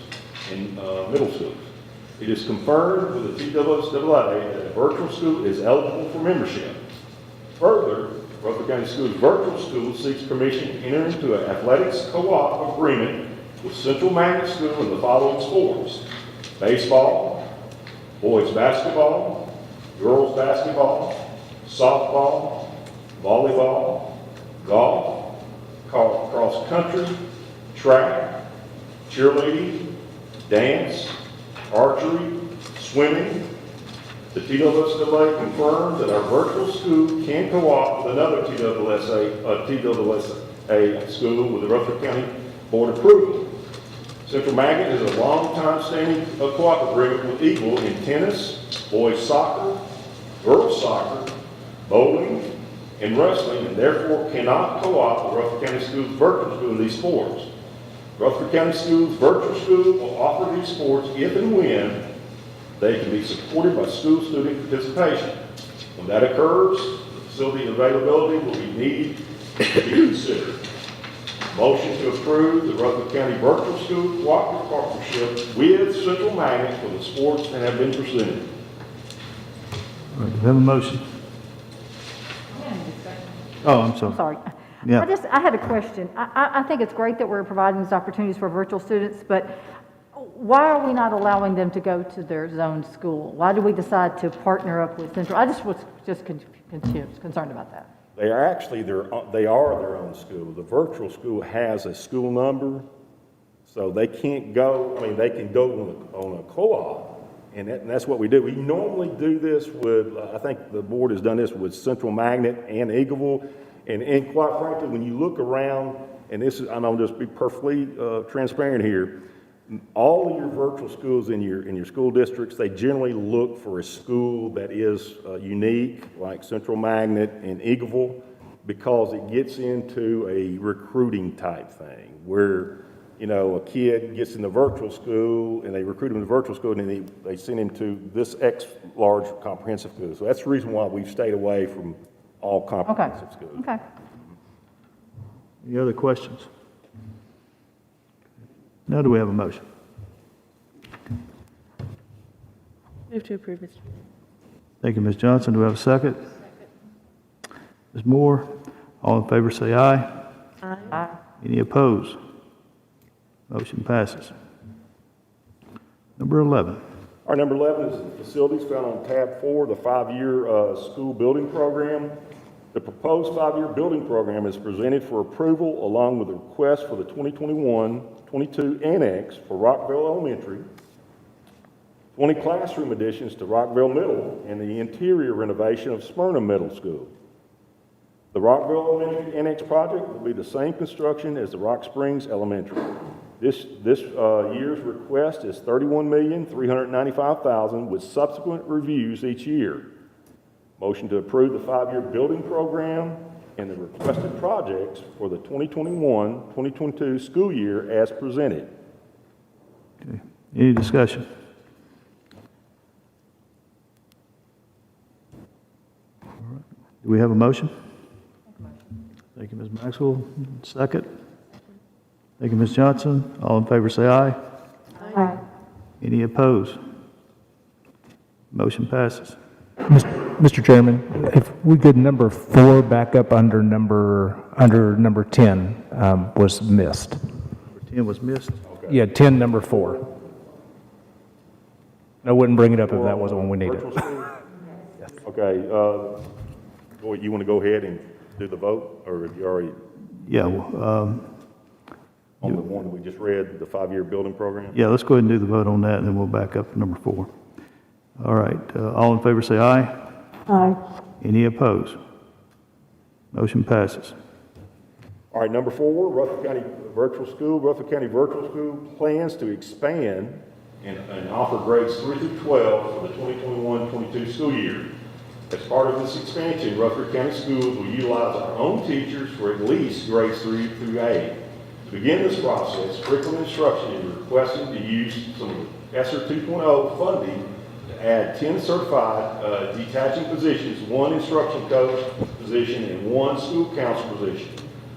and middle schools. It is confirmed with the TSSAA that a virtual school is eligible for membership. Further, Rutherford County Schools Virtual School seeks permission to enter into an athletics co-op agreement with Central Magnet School in the following sports: baseball, boys basketball, girls basketball, softball, volleyball, golf, cross country, track, cheerleading, dance, archery, swimming, The TWSA confirms that our virtual school can co-op with another TWSA school with the Rutherford County Board approval. Central Magnet is a long-time standing co-op agreement with Eagle in tennis, boys soccer, girls soccer, bowling, and wrestling, and therefore cannot co-op with Rutherford County Schools virtual school in these sports. Rutherford County Schools virtual school will offer these sports if and when they can be supported by school student participation. When that occurs, the facility availability will be needed to be considered. Motion to approve the Rutherford County Virtual School Cooperative Partnership with Central Magnet for the sports that have been presented. All right, do we have a motion? Oh, I'm sorry. I'm sorry. Yeah. I had a question. I think it's great that we're providing these opportunities for virtual students, but why are we not allowing them to go to their zone school? Why do we decide to partner up with Central? I just was concerned about that. They are their own school. The virtual school has a school number, so they can't go, they can go on a co-op, and that's what we do. We normally do this with, I think the board has done this with Central Magnet and Eagleville, and quite frankly, when you look around, and this is, I'll just be perfectly transparent here, all of your virtual schools in your school districts, they generally look for a school that is unique, like Central Magnet and Eagleville, because it gets into a recruiting type thing where, a kid gets in the virtual school and they recruit him in the virtual school and then they send him to this X large comprehensive school. So that's the reason why we've stayed away from all comprehensive schools. Okay. Any other questions? Now do we have a motion? Move to approve, Mr. Thank you, Ms. Johnson. Do we have a second? Ms. Moore, all in favor say aye. Aye. Any opposed? Motion passes. Number 11. Our number 11 is the facilities found on tab 4, the 5-year school building program. The proposed 5-year building program is presented for approval along with a request for the 2021-22 annex for Rockville Elementary, 20 classroom additions to Rockville Middle, and the interior renovation of Smyrna Middle School. The Rockville Elementary Annex project will be the same construction as the Rock Springs Elementary. This year's request is $31,395,000 with subsequent reviews each year. Motion to approve the 5-year building program and the requested projects for the 2021-2022 school year as presented. Okay. Any discussion? All right. Do we have a motion? Thank you, Ms. Maxwell. Second. Thank you, Ms. Johnson. All in favor say aye. Aye. Any opposed? Motion passes. Mr. Chairman, if we could number 4 back up under number 10 was missed. Number 10 was missed. Okay. Yeah, 10, number 4. I wouldn't bring it up if that wasn't one we needed. Okay, you want to go ahead and do the vote, or have you already? Yeah. On the one that we just read, the 5-year building program? Yeah, let's go ahead and do the vote on that, and then we'll back up to number 4. All right, all in favor say aye. Aye. Any opposed? Motion passes. All right, number 4, Rutherford County Virtual School. Rutherford County Virtual School plans to expand and offer grades 3 through 12 for the 2021-22 school year. As part of this expansion, Rutherford County Schools will utilize our own teachers for at least grades 3 through 8. To begin this process, curriculum instruction is requesting to use some ESSER 2.0 funding to add 10 certified detaching positions, 1 instruction coach position, and 1 school counselor position.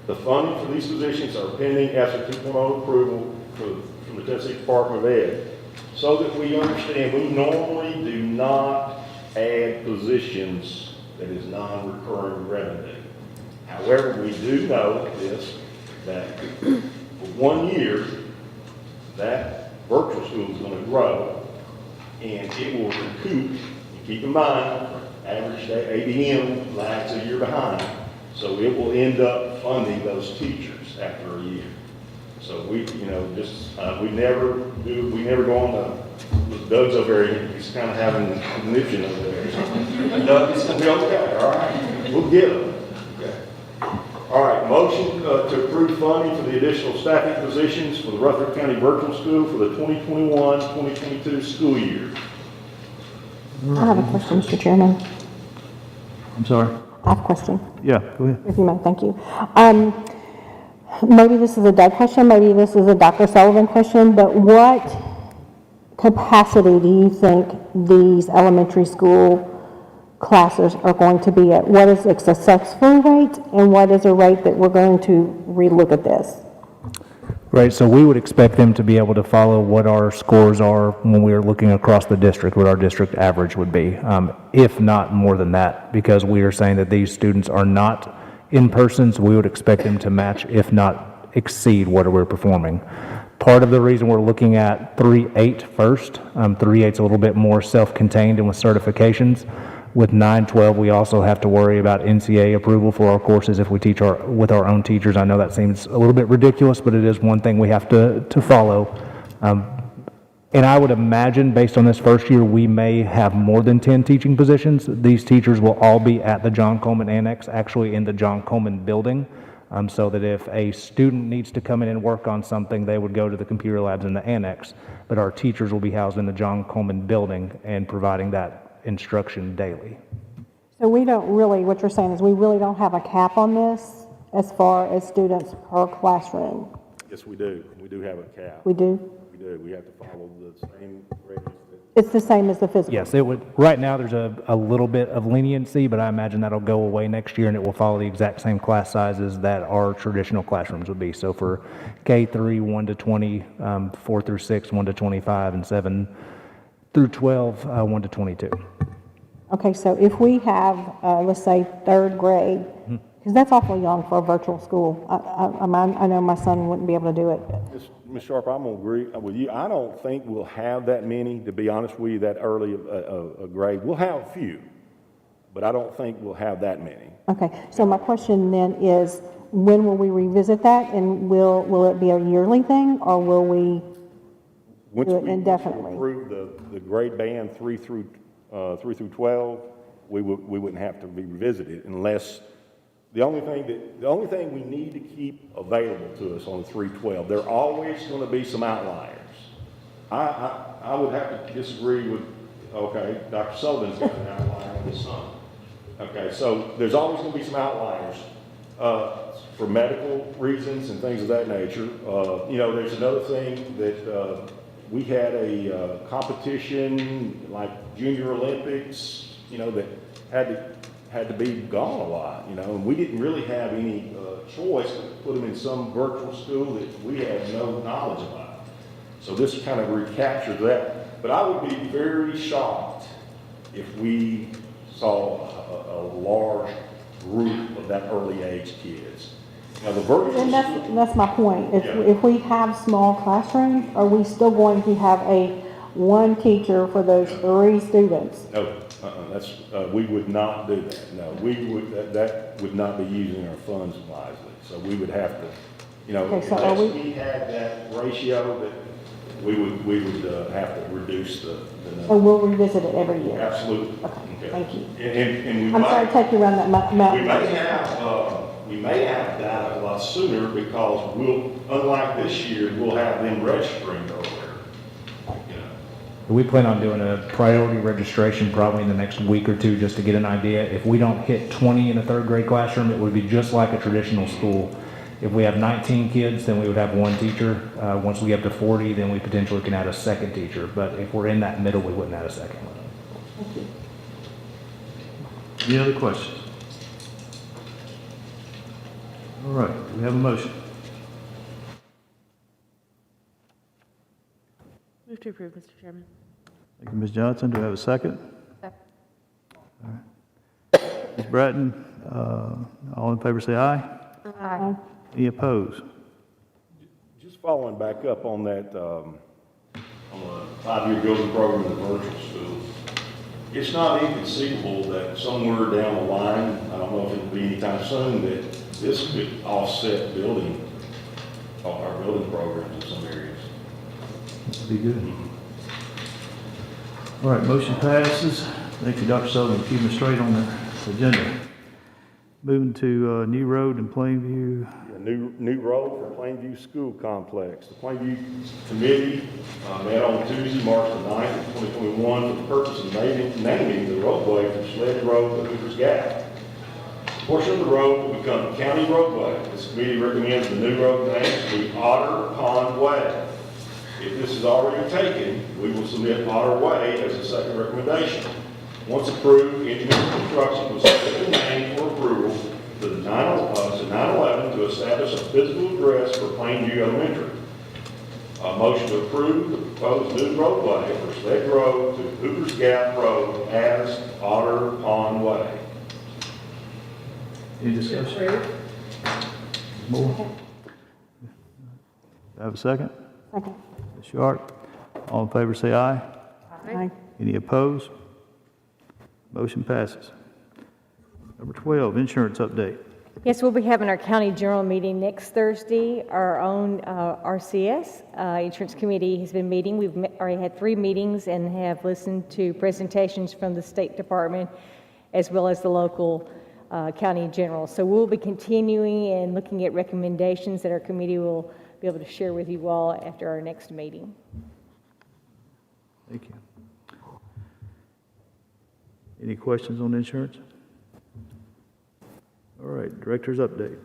The funding for these positions are pending ESSER 2.0 approval from the Tennessee Department of Ed. So that we understand, we normally do not add positions that is non-recurring revenue. However, we do know this, that for 1 year, that virtual school is going to grow, and it will recoup. Keep in mind, average ADM lags a year behind, so it will end up funding those teachers after a year. So we never go on the Doug's over there, he's kind of having a conniption over there. Doug, it's gonna be okay, all right? We'll get him. Okay. All right, motion to approve funding for the additional staffing positions for the Rutherford County Virtual School for the 2021-2022 school year. I have a question, Mr. Chairman. I'm sorry. I have a question, Yeah, go ahead. if you may, thank you. Maybe this is a Doug question, maybe this is a Dr. Sullivan question, but what capacity do you think these elementary school classes are going to be at? What is a successful rate, and what is a rate that we're going to relook at this? Right, so we would expect them to be able to follow what our scores are when we are looking across the district, what our district average would be, if not more than that, because we are saying that these students are not in person, so we would expect them to match, if not exceed, what we're performing. Part of the reason we're looking at 3-8 first, 3-8's a little bit more self-contained and with certifications. With 9-12, we also have to worry about NCA approval for our courses if we teach with our own teachers. I know that seems a little bit ridiculous, but it is one thing we have to follow. And I would imagine, based on this first year, we may have more than 10 teaching positions. These teachers will all be at the John Coleman Annex, actually in the John Coleman building, so that if a student needs to come in and work on something, they would go to the computer labs in the annex. But our teachers will be housed in the John Coleman building and providing that instruction daily. So we don't really, what you're saying is we really don't have a cap on this as far as students per classroom? Yes, we do. We do have a cap. We do? We do. We have to follow the same ratings. It's the same as the physical? Yes, it would. Right now, there's a little bit of leniency, but I imagine that'll go away next year, and it will follow the exact same class sizes that our traditional classrooms would be. So for K3, 1 to 20, 4 through 6, 1 to 25, and 7 through 12, 1 to 22. Okay, so if we have, let's say, third grade, because that's awfully young for a virtual school. I know my son wouldn't be able to do it. Ms. Sharp, I'm going to agree with you. I don't think we'll have that many, to be honest with you, that early a grade. We'll have a few, but I don't think we'll have that many. Okay, so my question then is, when will we revisit that, and will it be a yearly thing, or will we do it indefinitely? Once we approve the grade band 3 through 12, we wouldn't have to be revisited unless the only thing we need to keep available to us on the 312. There are always going to be some outliers. I would have to disagree with. Okay, Dr. Sullivan's got an outlier on his son. Okay, so there's always going to be some outliers for medical reasons and things of that nature. There's another thing that we had a competition like Junior Olympics, that had to be gone a lot, and we didn't really have any choice but to put them in some virtual school that we had no knowledge about. So this kind of recaptures that. But I would be very shocked if we saw a large group of that early age kids. Now the virtual And that's my point. If we have small classrooms, are we still going to have one teacher for those 3 students? No, we would not do that. No, that would not be using our funds wisely. So we would have to, Okay, so unless we had that ratio, that we would have to reduce the number. Or we'll revisit it every year? Absolutely. Okay, thank you. And I'm sorry to take you around that mountain. we may have that a lot sooner because unlike this year, we'll have them registering earlier. We plan on doing a priority registration probably in the next week or 2 just to get an idea. If we don't hit 20 in a 3rd grade classroom, it would be just like a traditional school. If we have 19 kids, then we would have 1 teacher. Once we get up to 40, then we potentially can add a 2nd teacher. But if we're in that middle, we wouldn't add a 2nd one. Thank you. Any other questions? All right, we have a motion. Move to approve, Mr. Chairman. Thank you, Ms. Johnson. Do I have a second? Second. All right. Ms. Bratton, all in favor say aye. Aye. Any opposed? Just following back up on that, on the 5-year building program in the virtual schools, it's not inconceivable that somewhere down the line, I don't know if it'll be anytime soon, that this could offset our building programs in some areas. That'd be good. All right, motion passes. Thank you, Dr. Sullivan, for keeping us straight on the agenda. Moving to New Road in Plainview. A new road for Plainview School Complex. The Plainview Committee met on Tuesday, March the 9th, 2021, for the purpose of naming the roadway from Sled Road to Hoover's Gap. A portion of the road will become a county roadway. This committee recommends the new road name to be Otter Pond Way. If this is already taken, we will submit Otter Way as a second recommendation. Once approved, engineering construction will submit the name for approval to 911 to establish a physical address for Plainview Elementary. A motion to approve the proposed new roadway for Sled Road to Hoover's Gap Road as Otter Pond Way. Any discussion? More? Have a second? Second. Ms. Sharp? All in favor say aye. Aye. Any opposed? Motion passes. Number 12, insurance update. Yes, we'll be having our county general meeting next Thursday. Our own RCS, Insurance Committee, has been meeting. We've already had 3 meetings and have listened to presentations from the State Department as well as the local county general. So we'll be continuing and looking at recommendations that our committee will be able to share with you all after our next meeting. Thank you. Any questions on insurance? All right, director's update.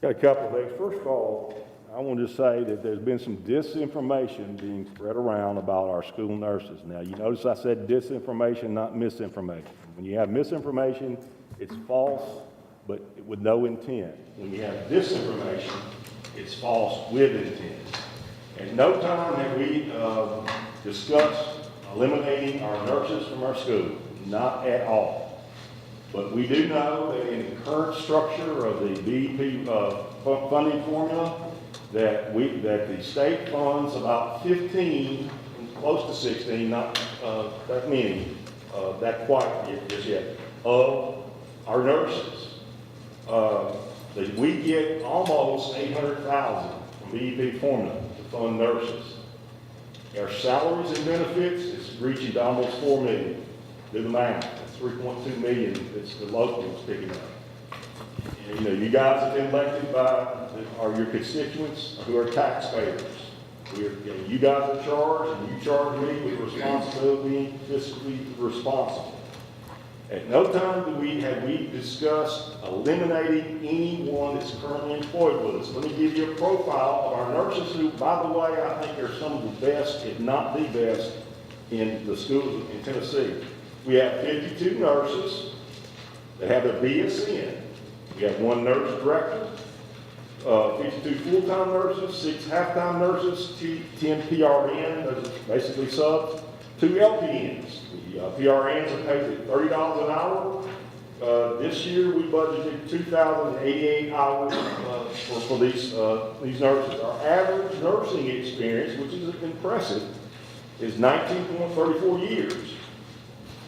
Got a couple of things. First of all, I want to say that there's been some disinformation being spread around about our school nurses. Now, you notice I said disinformation, not misinformation. When you have misinformation, it's false, but with no intent. When you have disinformation, it's false with intent. At no time have we discussed eliminating our nurses from our school. Not at all. But we do know that in the current structure of the BEP funding formula, that the state funds about 15, close to 16, not that many, that quite just yet, of our nurses. That we get almost 800,000 from BEP formula to fund nurses. Our salaries and benefits is reaching to almost $4 million. Do the math. That's 3.2 million. It's the locals picking up. And, you guys have been elected by your constituents who are taxpayers. You guys are charged, and you charge me with responsibility, fiscally responsible. At no time have we discussed eliminating anyone that's currently employed with us. Let me give you a profile of our nurses who, by the way, I think are some of the best, if not the best, in the schools in Tennessee. We have 52 nurses that have their BSN. We have 1 nurse director, 52 full-time nurses, 6 half-time nurses, 10 PRN, those are basically subs, 2 LPNs. The PRNs are paid at $30 an hour. This year we budgeted 2,088 hours for these nurses. Our average nursing experience, which is impressive, is 19.34 years.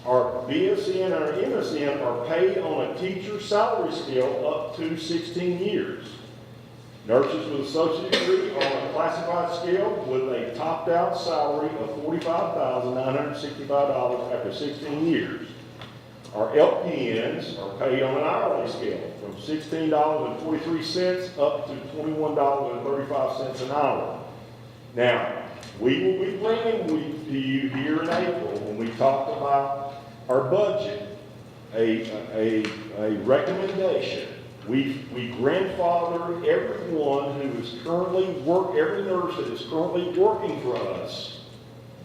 Our BSN and our MSN are paid on a teacher salary scale up to 16 years. Nurses with associate degree are on a classified scale with a topped out salary of $45,965 after 16 years. Our LPNs are paid on an hourly scale from $16.43 up to $21.35 an hour. Now, we will be bringing to you here in April, when we talk about our budget, a recommendation. We grandfather everyone who is currently every nurse that is currently working for us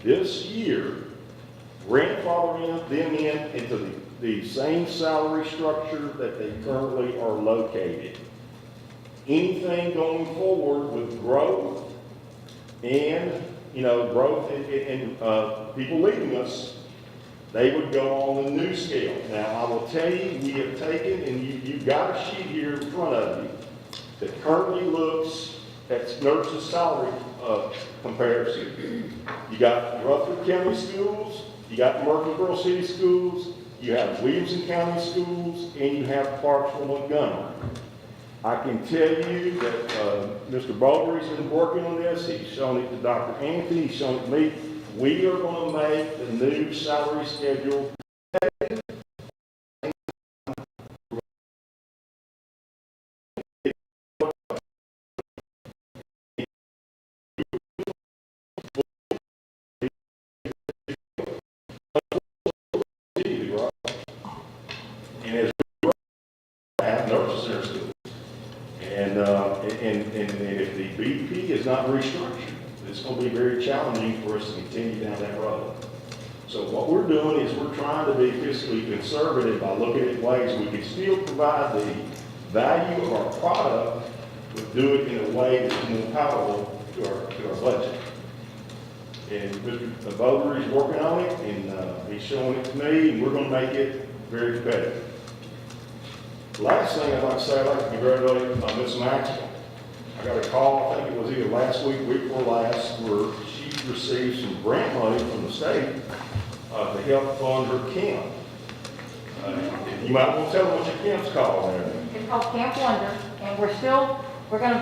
this year, grandfathering them into the same salary structure that they currently are located. Anything going forward with growth and, growth and people leaving us, they would go on the new scale. Now, I will tell you, we have taken, and you've got a sheet here in front of you that currently looks at nurses' salary comparison. You got Rutherford County schools, you got Murfreesboro City schools, you have Williamson County schools, and you have Clarksville, Montgomery. I can tell you that Mr. Baldry's been working on this. He's shown it to Dr. Anthony, he's shown it to me. We are going to make the new salary schedule and as we have nurses in our schools. And if the BP is not restructured, it's going to be very challenging for us to continue down that road. So what we're doing is we're trying to be fiscally conservative by looking at ways we can still provide the value of our product, but do it in a way that's more palatable to our budget. And Mr. Vogler is working on it, and he's showing it to me, and we're going to make it very competitive. Last thing I'd like to say, I'd like to congratulate Ms. Maxwell. I got a call, I think it was either last week, week before last, where she received some grant money from the state to help fund her camp. You might want to tell them what your camp's called there. It's called Camp Wonder, and we're going to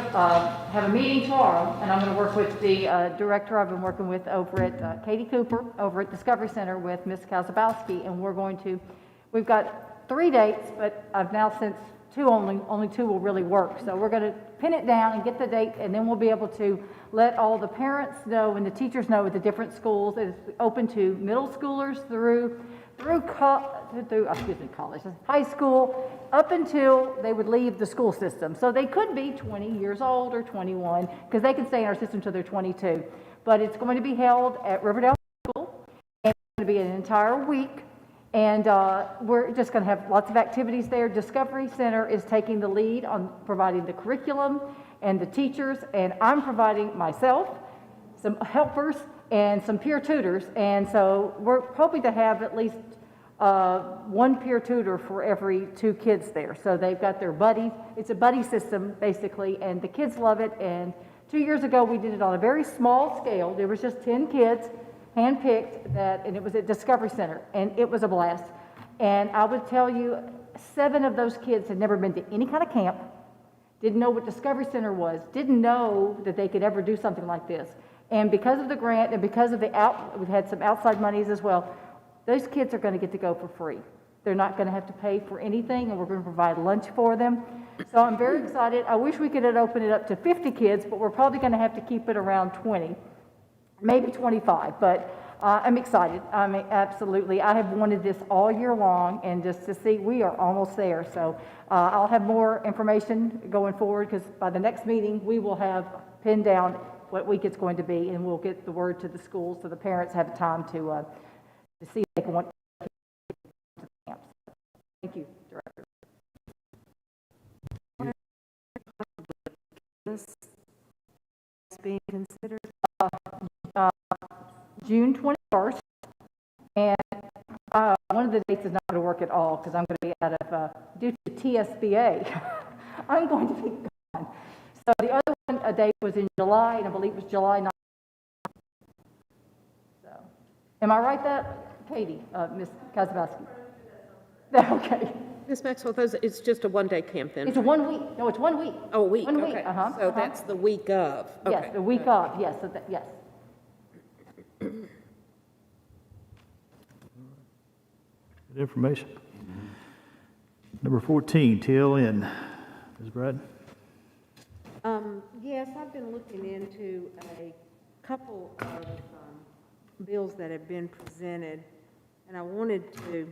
have a meeting tomorrow, and I'm going to work with the director I've been working with over at Katie Cooper, over at Discovery Center with Ms. Kazabowski, and we've got 3 dates, but I've now sent 2, only 2 will really work. So we're going to pin it down and get the date, and then we'll be able to let all the parents know and the teachers know at the different schools. It's open to middle schoolers through college, high school, up until they would leave the school system. So they could be 20 years old or 21, because they can stay in our system till they're 22. But it's going to be held at Riverdale School, and it's going to be an entire week. And we're just going to have lots of activities there. Discovery Center is taking the lead on providing the curriculum and the teachers, and I'm providing myself, some helpers, and some peer tutors. And so we're hoping to have at least 1 peer tutor for every 2 kids there. So they've got their buddies. It's a buddy system, basically, and the kids love it. And 2 years ago, we did it on a very small scale. There was just 10 kids, handpicked, and it was at Discovery Center, and it was a blast. And I would tell you, 7 of those kids had never been to any kind of camp, didn't know what Discovery Center was, didn't know that they could ever do something like this. And because of the grant and because of we've had some outside monies as well, those kids are going to get to go for free. They're not going to have to pay for anything, and we're going to provide lunch for them. So I'm very excited. I wish we could open it up to 50 kids, but we're probably going to have to keep it around 20. Maybe 25, but I'm excited. I mean, absolutely. I have wanted this all year long, and just to see, we are almost there. So I'll have more information going forward, because by the next meeting, we will have pinned down what week it's going to be, and we'll get the word to the schools so the parents have time to see if they can want to the camps. Thank you, Director. This is being considered. June 21st, and one of the dates is not going to work at all because I'm going to be out of, due to TSBA, I'm going to be gone. So the other one, a date was in July, and I believe it was July 9th. So, am I right that, Katie, Ms. Kazabowski? Okay. Ms. Maxwell, it's just a one-day camp then? It's a 1 week. No, it's 1 week. Oh, a week, 1 week, okay. So that's the week of? Yes, Okay. the week of, yes, so yes. Good information. Number 14, TLN. Ms. Brad? Yes, I've been looking into a couple of bills that have been presented, and I wanted to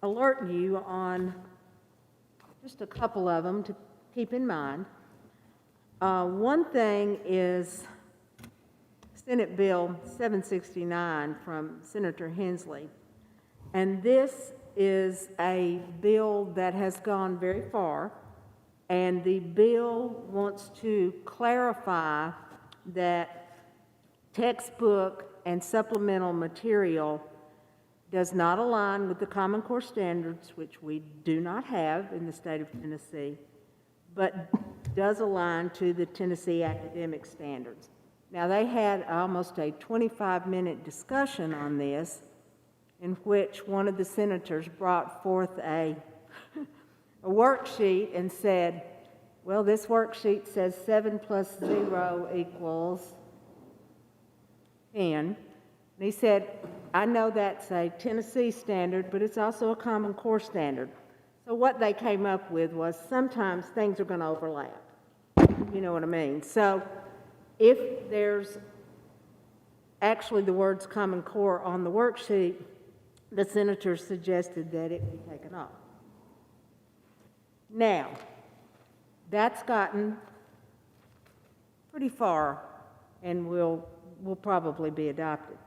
alert you on just a couple of them to keep in mind. One thing is Senate Bill 769 from Senator Hensley. And this is a bill that has gone very far, and the bill wants to clarify that textbook and supplemental material does not align with the Common Core standards, which we do not have in the state of Tennessee, but does align to the Tennessee academic standards. Now, they had almost a 25-minute discussion on this, in which one of the senators brought forth a worksheet and said, well, this worksheet says 7 plus 0 equals pen. And he said, I know that's a Tennessee standard, but it's also a Common Core standard. So what they came up with was sometimes things are going to overlap. You know what I mean? So if there's actually the words Common Core on the worksheet, the senator suggested that it be taken off. Now, that's gotten pretty far and will probably be adopted.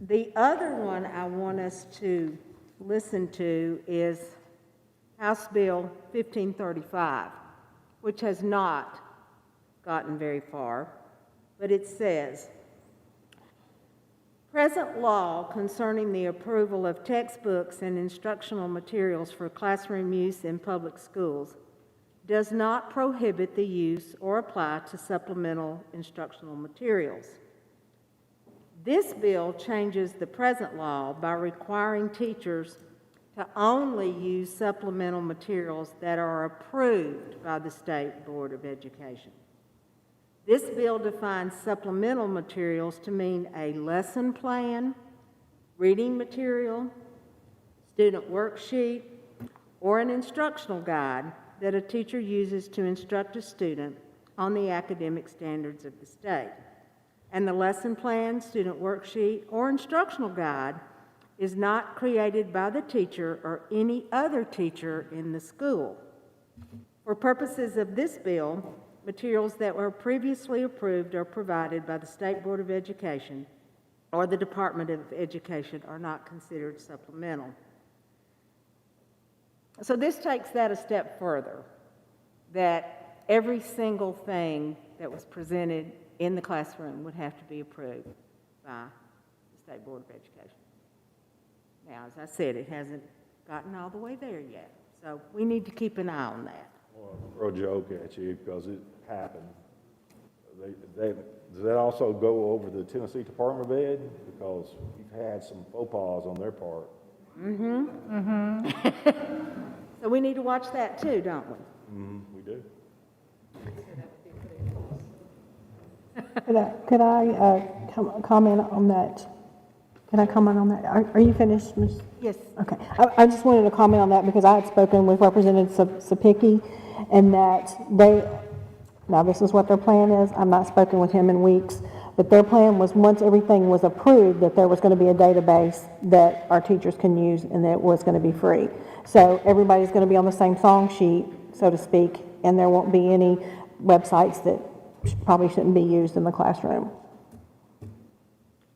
The other one I want us to listen to is House Bill 1535, which has not gotten very far, but it says, present law concerning the approval of textbooks and instructional materials for classroom use in public schools does not prohibit the use or apply to supplemental instructional materials. This bill changes the present law by requiring teachers to only use supplemental materials that are approved by the State Board of Education. This bill defines supplemental materials to mean a lesson plan, reading material, student worksheet, or an instructional guide that a teacher uses to instruct a student on the academic standards of the state. And the lesson plan, student worksheet, or instructional guide is not created by the teacher or any other teacher in the school. For purposes of this bill, materials that were previously approved or provided by the State Board of Education or the Department of Education are not considered supplemental. So this takes that a step further, that every single thing that was presented in the classroom would have to be approved by the State Board of Education. Now, as I said, it hasn't gotten all the way there yet, so we need to keep an eye on that. Well, throw a joke at you because it happened. Does that also go over the Tennessee Department of Ed? Because we've had some faux pas on their part. So we need to watch that too, don't we? We do. Could I comment on that? Can I comment on that? Are you finished, Ms.? Yes. Okay. I just wanted to comment on that because I had spoken with Representative Sapicki and that now this is what their plan is. I've not spoken with him in weeks, but their plan was once everything was approved that there was going to be a database that our teachers can use and that it was going to be free. So everybody's going to be on the same song sheet, so to speak, and there won't be any websites that probably shouldn't be used in the classroom.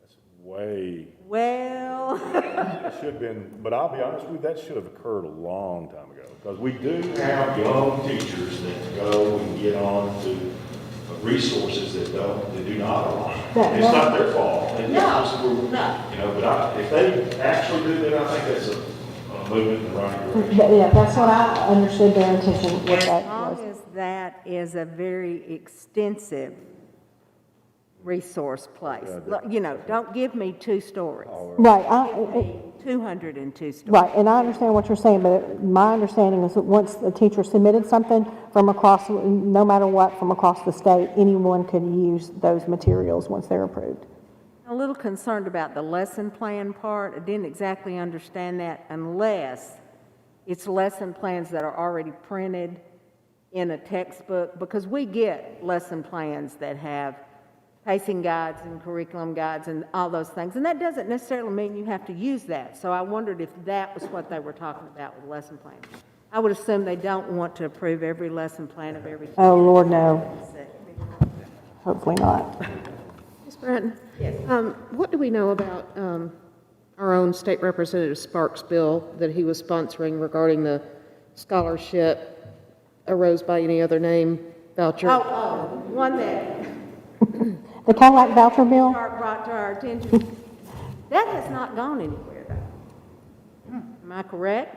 That's way. Well. It should have been, but I'll be honest with you, that should have occurred a long time ago. Because we do have young teachers that go and get on to resources that do not align. It's not their fault. No. You know, but if they actually do that, I think that's a movement in the right direction. Yeah, that's what I understood their intention with As that long was. as that is a very extensive resource place. You know, don't give me 2 stories. Right. Give me 202 stories. Right, and I understand what you're saying, but my understanding is that once the teacher submitted something from across, no matter what, from across the state, anyone could use those materials once they're approved. A little concerned about the lesson plan part. I didn't exactly understand that unless it's lesson plans that are already printed in a textbook, because we get lesson plans that have pacing guides and curriculum guides and all those things. And that doesn't necessarily mean you have to use that. So I wondered if that was what they were talking about with lesson plans. I would assume they don't want to approve every lesson plan of every. Oh, Lord, no. Hopefully not. Ms. Bratton? Yes. What do we know about our own State Representative Sparks' bill that he was sponsoring regarding the scholarship arose by any other name voucher? One that The Cadillac voucher bill? brought to our attention. That has not gone anywhere, though. Am I correct?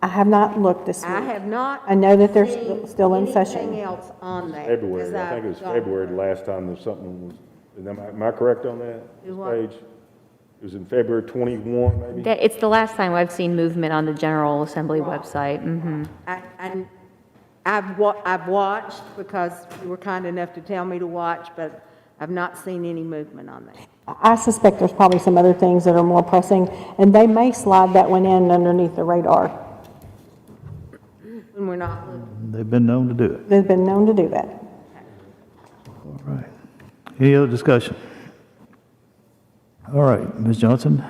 I have not looked this week. I have not. I know that they're seen still in anything session. else on that. February, as I think it was I've gone February the through. last time there was something was, am I correct on that? Do what? Paige? It was in February 21, maybe? It's the last time I've seen movement on the General Assembly website. I've watched because you were kind enough to tell me to watch, but I've not seen any movement on that. I suspect there's probably some other things that are more pressing, and they may slide that one in underneath the radar. When we're not looking. They've been known to do it. They've been known to do that. All right. Any other discussion? All right, Ms. Johnson,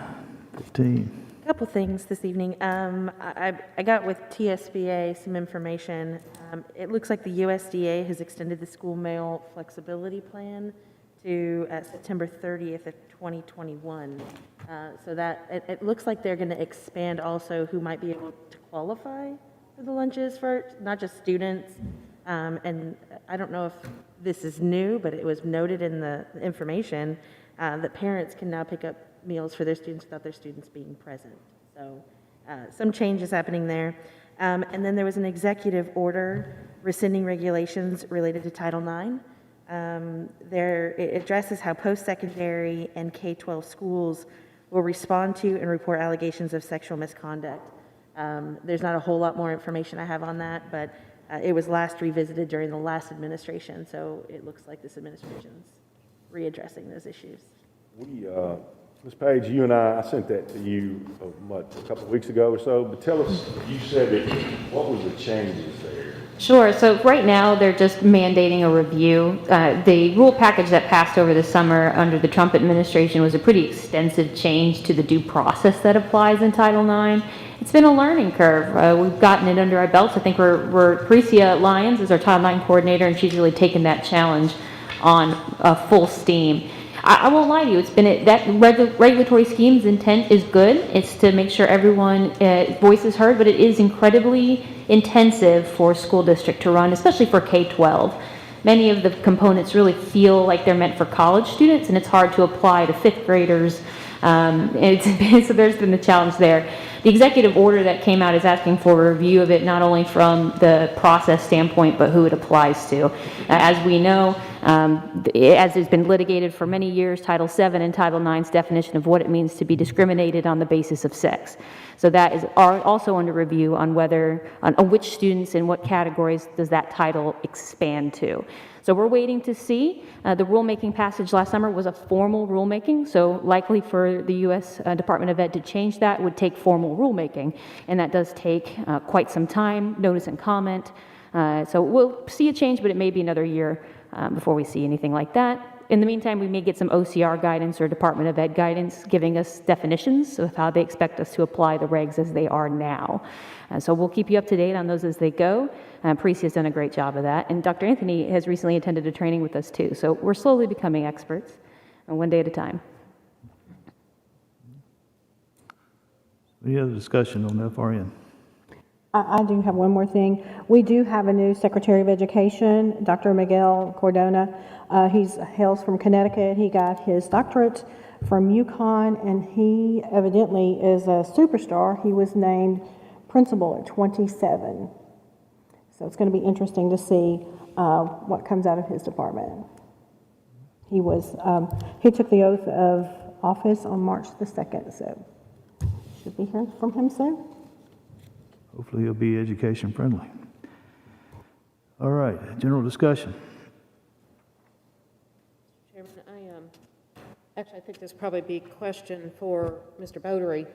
15. Couple things this evening. I got with TSBA some information. It looks like the USDA has extended the school mail flexibility plan to September 30th of 2021. So that, it looks like they're going to expand also who might be able to qualify for the lunches for not just students. And I don't know if this is new, but it was noted in the information that parents can now pick up meals for their students without their students being present. So some changes happening there. And then there was an executive order rescinding regulations related to Title IX. It addresses how post-secondary and K-12 schools will respond to and report allegations of sexual misconduct. There's not a whole lot more information I have on that, but it was last revisited during the last administration, so it looks like this administration's readdressing those issues. Ms. Page, you and I sent that to you, a couple of weeks ago or so, but tell us, you said that, what was the changes there? Sure. So right now, they're just mandating a review. The rule package that passed over the summer under the Trump administration was a pretty extensive change to the due process that applies in Title IX. It's been a learning curve. We've gotten it under our belts. I think Patricia Lyons is our Title IX coordinator, and she's really taken that challenge on full steam. I won't lie to you, it's been that regulatory scheme's intent is good. It's to make sure everyone's voice is heard, but it is incredibly intensive for a school district to run, especially for K-12. Many of the components really feel like they're meant for college students, and it's hard to apply to fifth graders. So there's been the challenge there. The executive order that came out is asking for a review of it, not only from the process standpoint, but who it applies to. As we know, as has been litigated for many years, Title VII and Title IX's definition of what it means to be discriminated on the basis of sex. So that is also under review on which students and what categories does that title expand to. So we're waiting to see. The rulemaking passage last summer was a formal rulemaking, so likely for the U.S. Department of Ed to change that would take formal rulemaking, and that does take quite some time, notice and comment. So we'll see a change, but it may be another year before we see anything like that. In the meantime, we may get some OCR guidance or Department of Ed guidance giving us definitions of how they expect us to apply the regs as they are now. So we'll keep you up to date on those as they go. Parisi has done a great job of that. And Dr. Anthony has recently attended a training with us too. So we're slowly becoming experts, one day at a time. Any other discussion on FRN? I do have one more thing. We do have a new Secretary of Education, Dr. Miguel Cordona. He hails from Connecticut. He got his doctorate from UConn, and he evidently is a superstar. He was named principal at 27. So it's going to be interesting to see what comes out of his department. He took the oath of office on March the 2nd, so should be hearing from him soon. Hopefully it'll be education friendly. All right, general discussion. Chairman, I think this probably be a question for Mr. Bodery.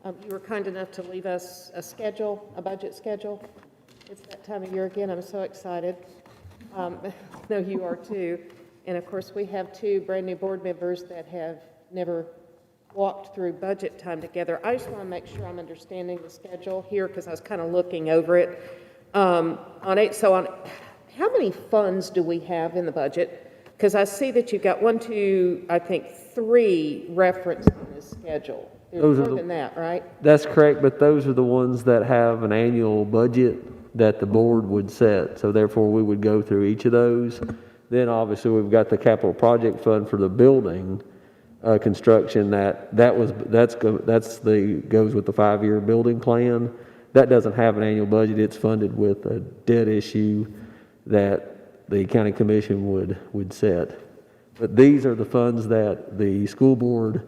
You were kind enough to leave us a budget schedule. It's that time of year again. I'm so excited. I know you are too. And of course, we have two brand new board members that have never walked through budget time together. I just want to make sure I'm understanding the schedule here because I was kind of looking over it. On how many funds do we have in the budget? Because I see that you've got 3 referenced in this schedule. There's more than that, right? That's correct, but those are the ones that have an annual budget that the board would set. So therefore, we would go through each of those. Then obviously, we've got the capital project fund for the building construction goes with the 5-year building plan. That doesn't have an annual budget. It's funded with a debt issue that the county commission would set. But these are the funds that the school board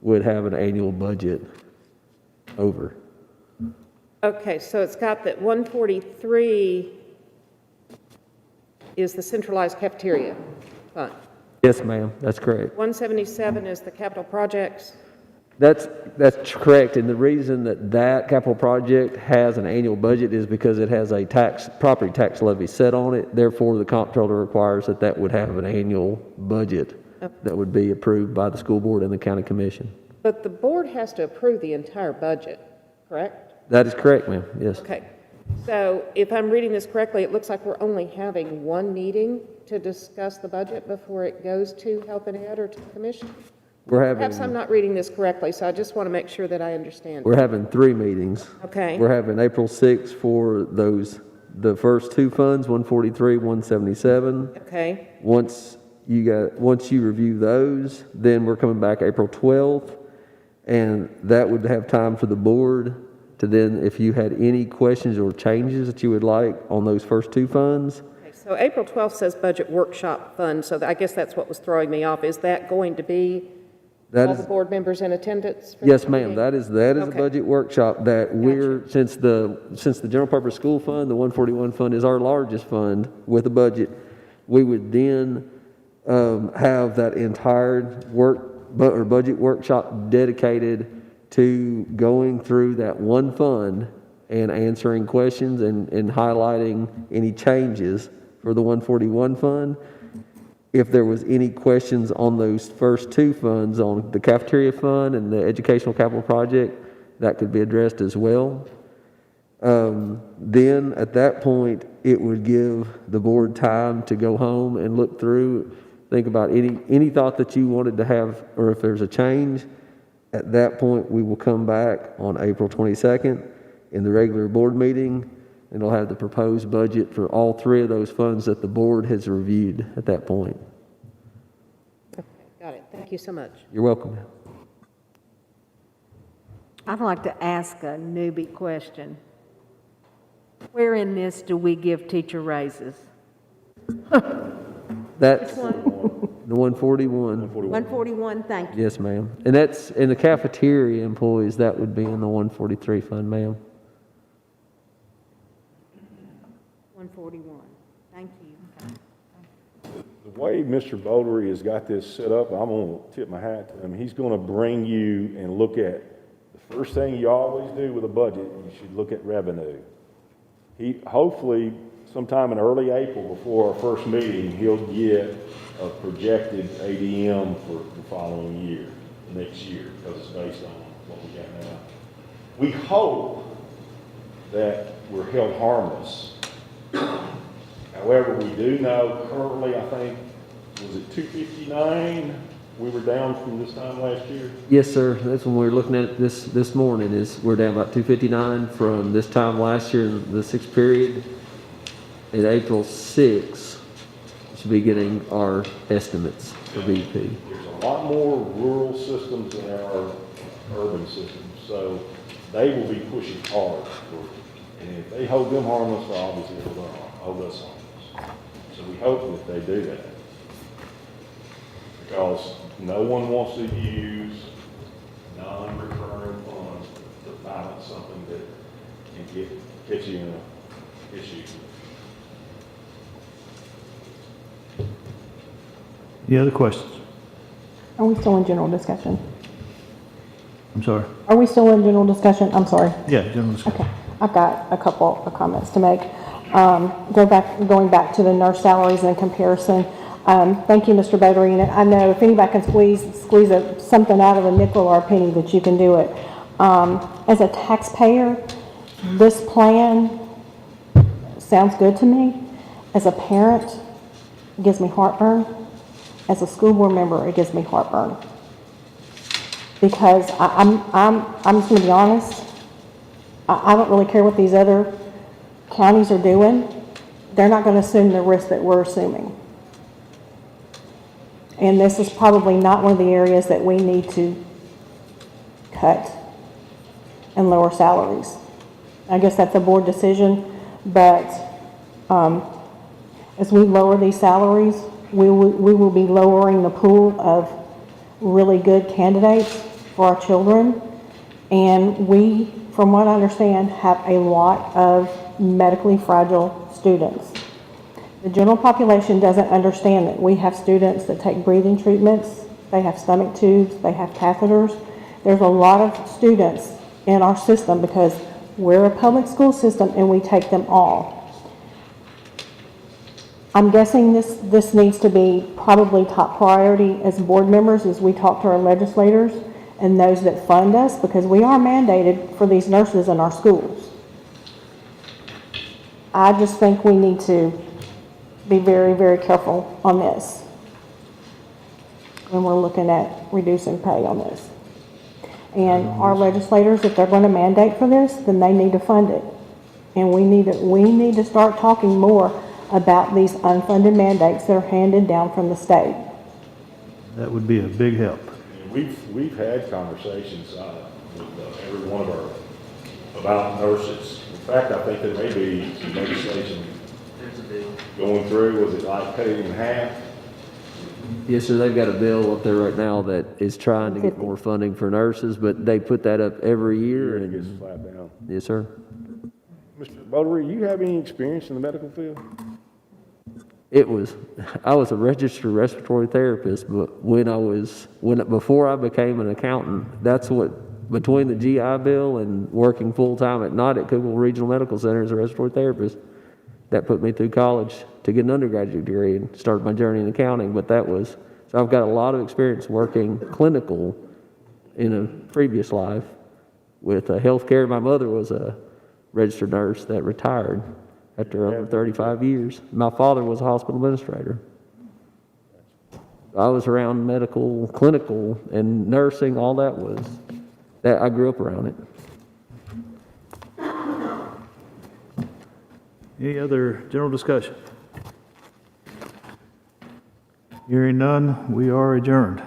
would have an annual budget over. Okay, so it's got that 143 is the centralized cafeteria fund. Yes, ma'am, that's correct. 177 is the capital projects. That's correct, and the reason that capital project has an annual budget is because it has a property tax levy set on it. Therefore, the comptroller requires that would have an annual budget that would be approved by the school board and the county commission. But the board has to approve the entire budget, correct? That is correct, ma'am, yes. Okay. So if I'm reading this correctly, it looks like we're only having one meeting to discuss the budget before it goes to Health and Ed or to the commission? Perhaps I'm not reading this correctly, so I just want to make sure that I understand. We're having 3 meetings. Okay. We're having April 6th for the first 2 funds, 143, 177. Okay. Once you review those, then we're coming back April 12th, and that would have time for the board to then, if you had any questions or changes that you would like on those first 2 funds. Okay, so April 12th says budget workshop fund, so I guess that's what was throwing me off. Is that going to be all the board members in attendance? Yes, ma'am. That is a budget workshop that since the general purpose school fund, the 141 fund is our largest fund with a budget, we would then have that entire budget workshop dedicated to going through that one fund and answering questions and highlighting any changes for the 141 fund. If there was any questions on those first 2 funds, on the cafeteria fund and the educational capital project, that could be addressed as well. Then at that point, it would give the board time to go home and look through, think about any thought that you wanted to have, or if there's a change. At that point, we will come back on April 22nd in the regular board meeting, and it'll have the proposed budget for all 3 of those funds that the board has reviewed at that point. Okay, got it. Thank you so much. You're welcome. I'd like to ask a newbie question. Where in this do we give teacher raises? That's the 141. 141, thank you. Yes, ma'am. And that's in the cafeteria employees, that would be in the 143 fund, ma'am. 141, thank you. The way Mr. Bouldery has got this set up, I'm going to tip my hat to him. He's going to bring you and look at, the first thing you always do with a budget, you should look at revenue. He, hopefully, sometime in early April before our first meeting, he'll get a projected ADM for the following year, next year, because it's based on what we got now. We hope that we're held harmless. However, we do know currently, I think, was it 259 we were down from this time last year? Yes, sir. That's when we were looking at it this morning, is we're down about 259 from this time last year in the 6th period. In April 6th, should be getting our estimates for BP. There's a lot more rural systems than there are urban systems, so they will be pushing hard for, and if they hold them harmless, they'll obviously hold us harmless. So we hope that they do that, because no one wants to use non-recurring funds to balance something that can get you in an issue. Any other questions? Are we still in general discussion? I'm sorry. Are we still in general discussion? I'm sorry. Yeah, general discussion. Okay, I've got a couple of comments to make. Going back to the nurse salaries and comparison. Thank you, Mr. Bodery. And I know if anybody can squeeze something out of a nickel or a penny, that you can do it. As a taxpayer, this plan sounds good to me. As a parent, it gives me heartburn. As a school board member, it gives me heartburn. Because I'm just going to be honest, I don't really care what these other counties are doing. They're not going to assume the risk that we're assuming. And this is probably not one of the areas that we need to cut and lower salaries. I guess that's a board decision, but as we lower these salaries, we will be lowering the pool of really good candidates for our children. And we, from what I understand, have a lot of medically fragile students. The general population doesn't understand that we have students that take breathing treatments, they have stomach tubes, they have catheters. There's a lot of students in our system because we're a public school system and we take them all. I'm guessing this needs to be probably top priority as board members as we talk to our legislators and those that fund us, because we are mandated for these nurses in our schools. I just think we need to be very, very careful on this when we're looking at reducing pay on this. And our legislators, if they're going to mandate for this, then they need to fund it. And we need to start talking more about these unfunded mandates that are handed down from the state. That would be a big help. We've had conversations with every one of about nurses. In fact, I think there may be some legislation going through. Was it like cutting in half? Yes, sir, they've got a bill up there right now that is trying to get more funding for nurses, but they put that up every year. It gets flat down. Yes, sir. Mr. Buttery, you have any experience in the medical field? I was a registered respiratory therapist, but before I became an accountant, that's what, between the GI Bill and working full-time at night at Cookville Regional Medical Center as a respiratory therapist, that put me through college to get an undergraduate degree and started my journey in accounting. So I've got a lot of experience working clinical in a previous life with healthcare. My mother was a registered nurse that retired after over 35 years. My father was a hospital administrator. I was around medical, clinical, and nursing, all that I grew up around it. Any other general discussion? Hearing none, we are adjourned.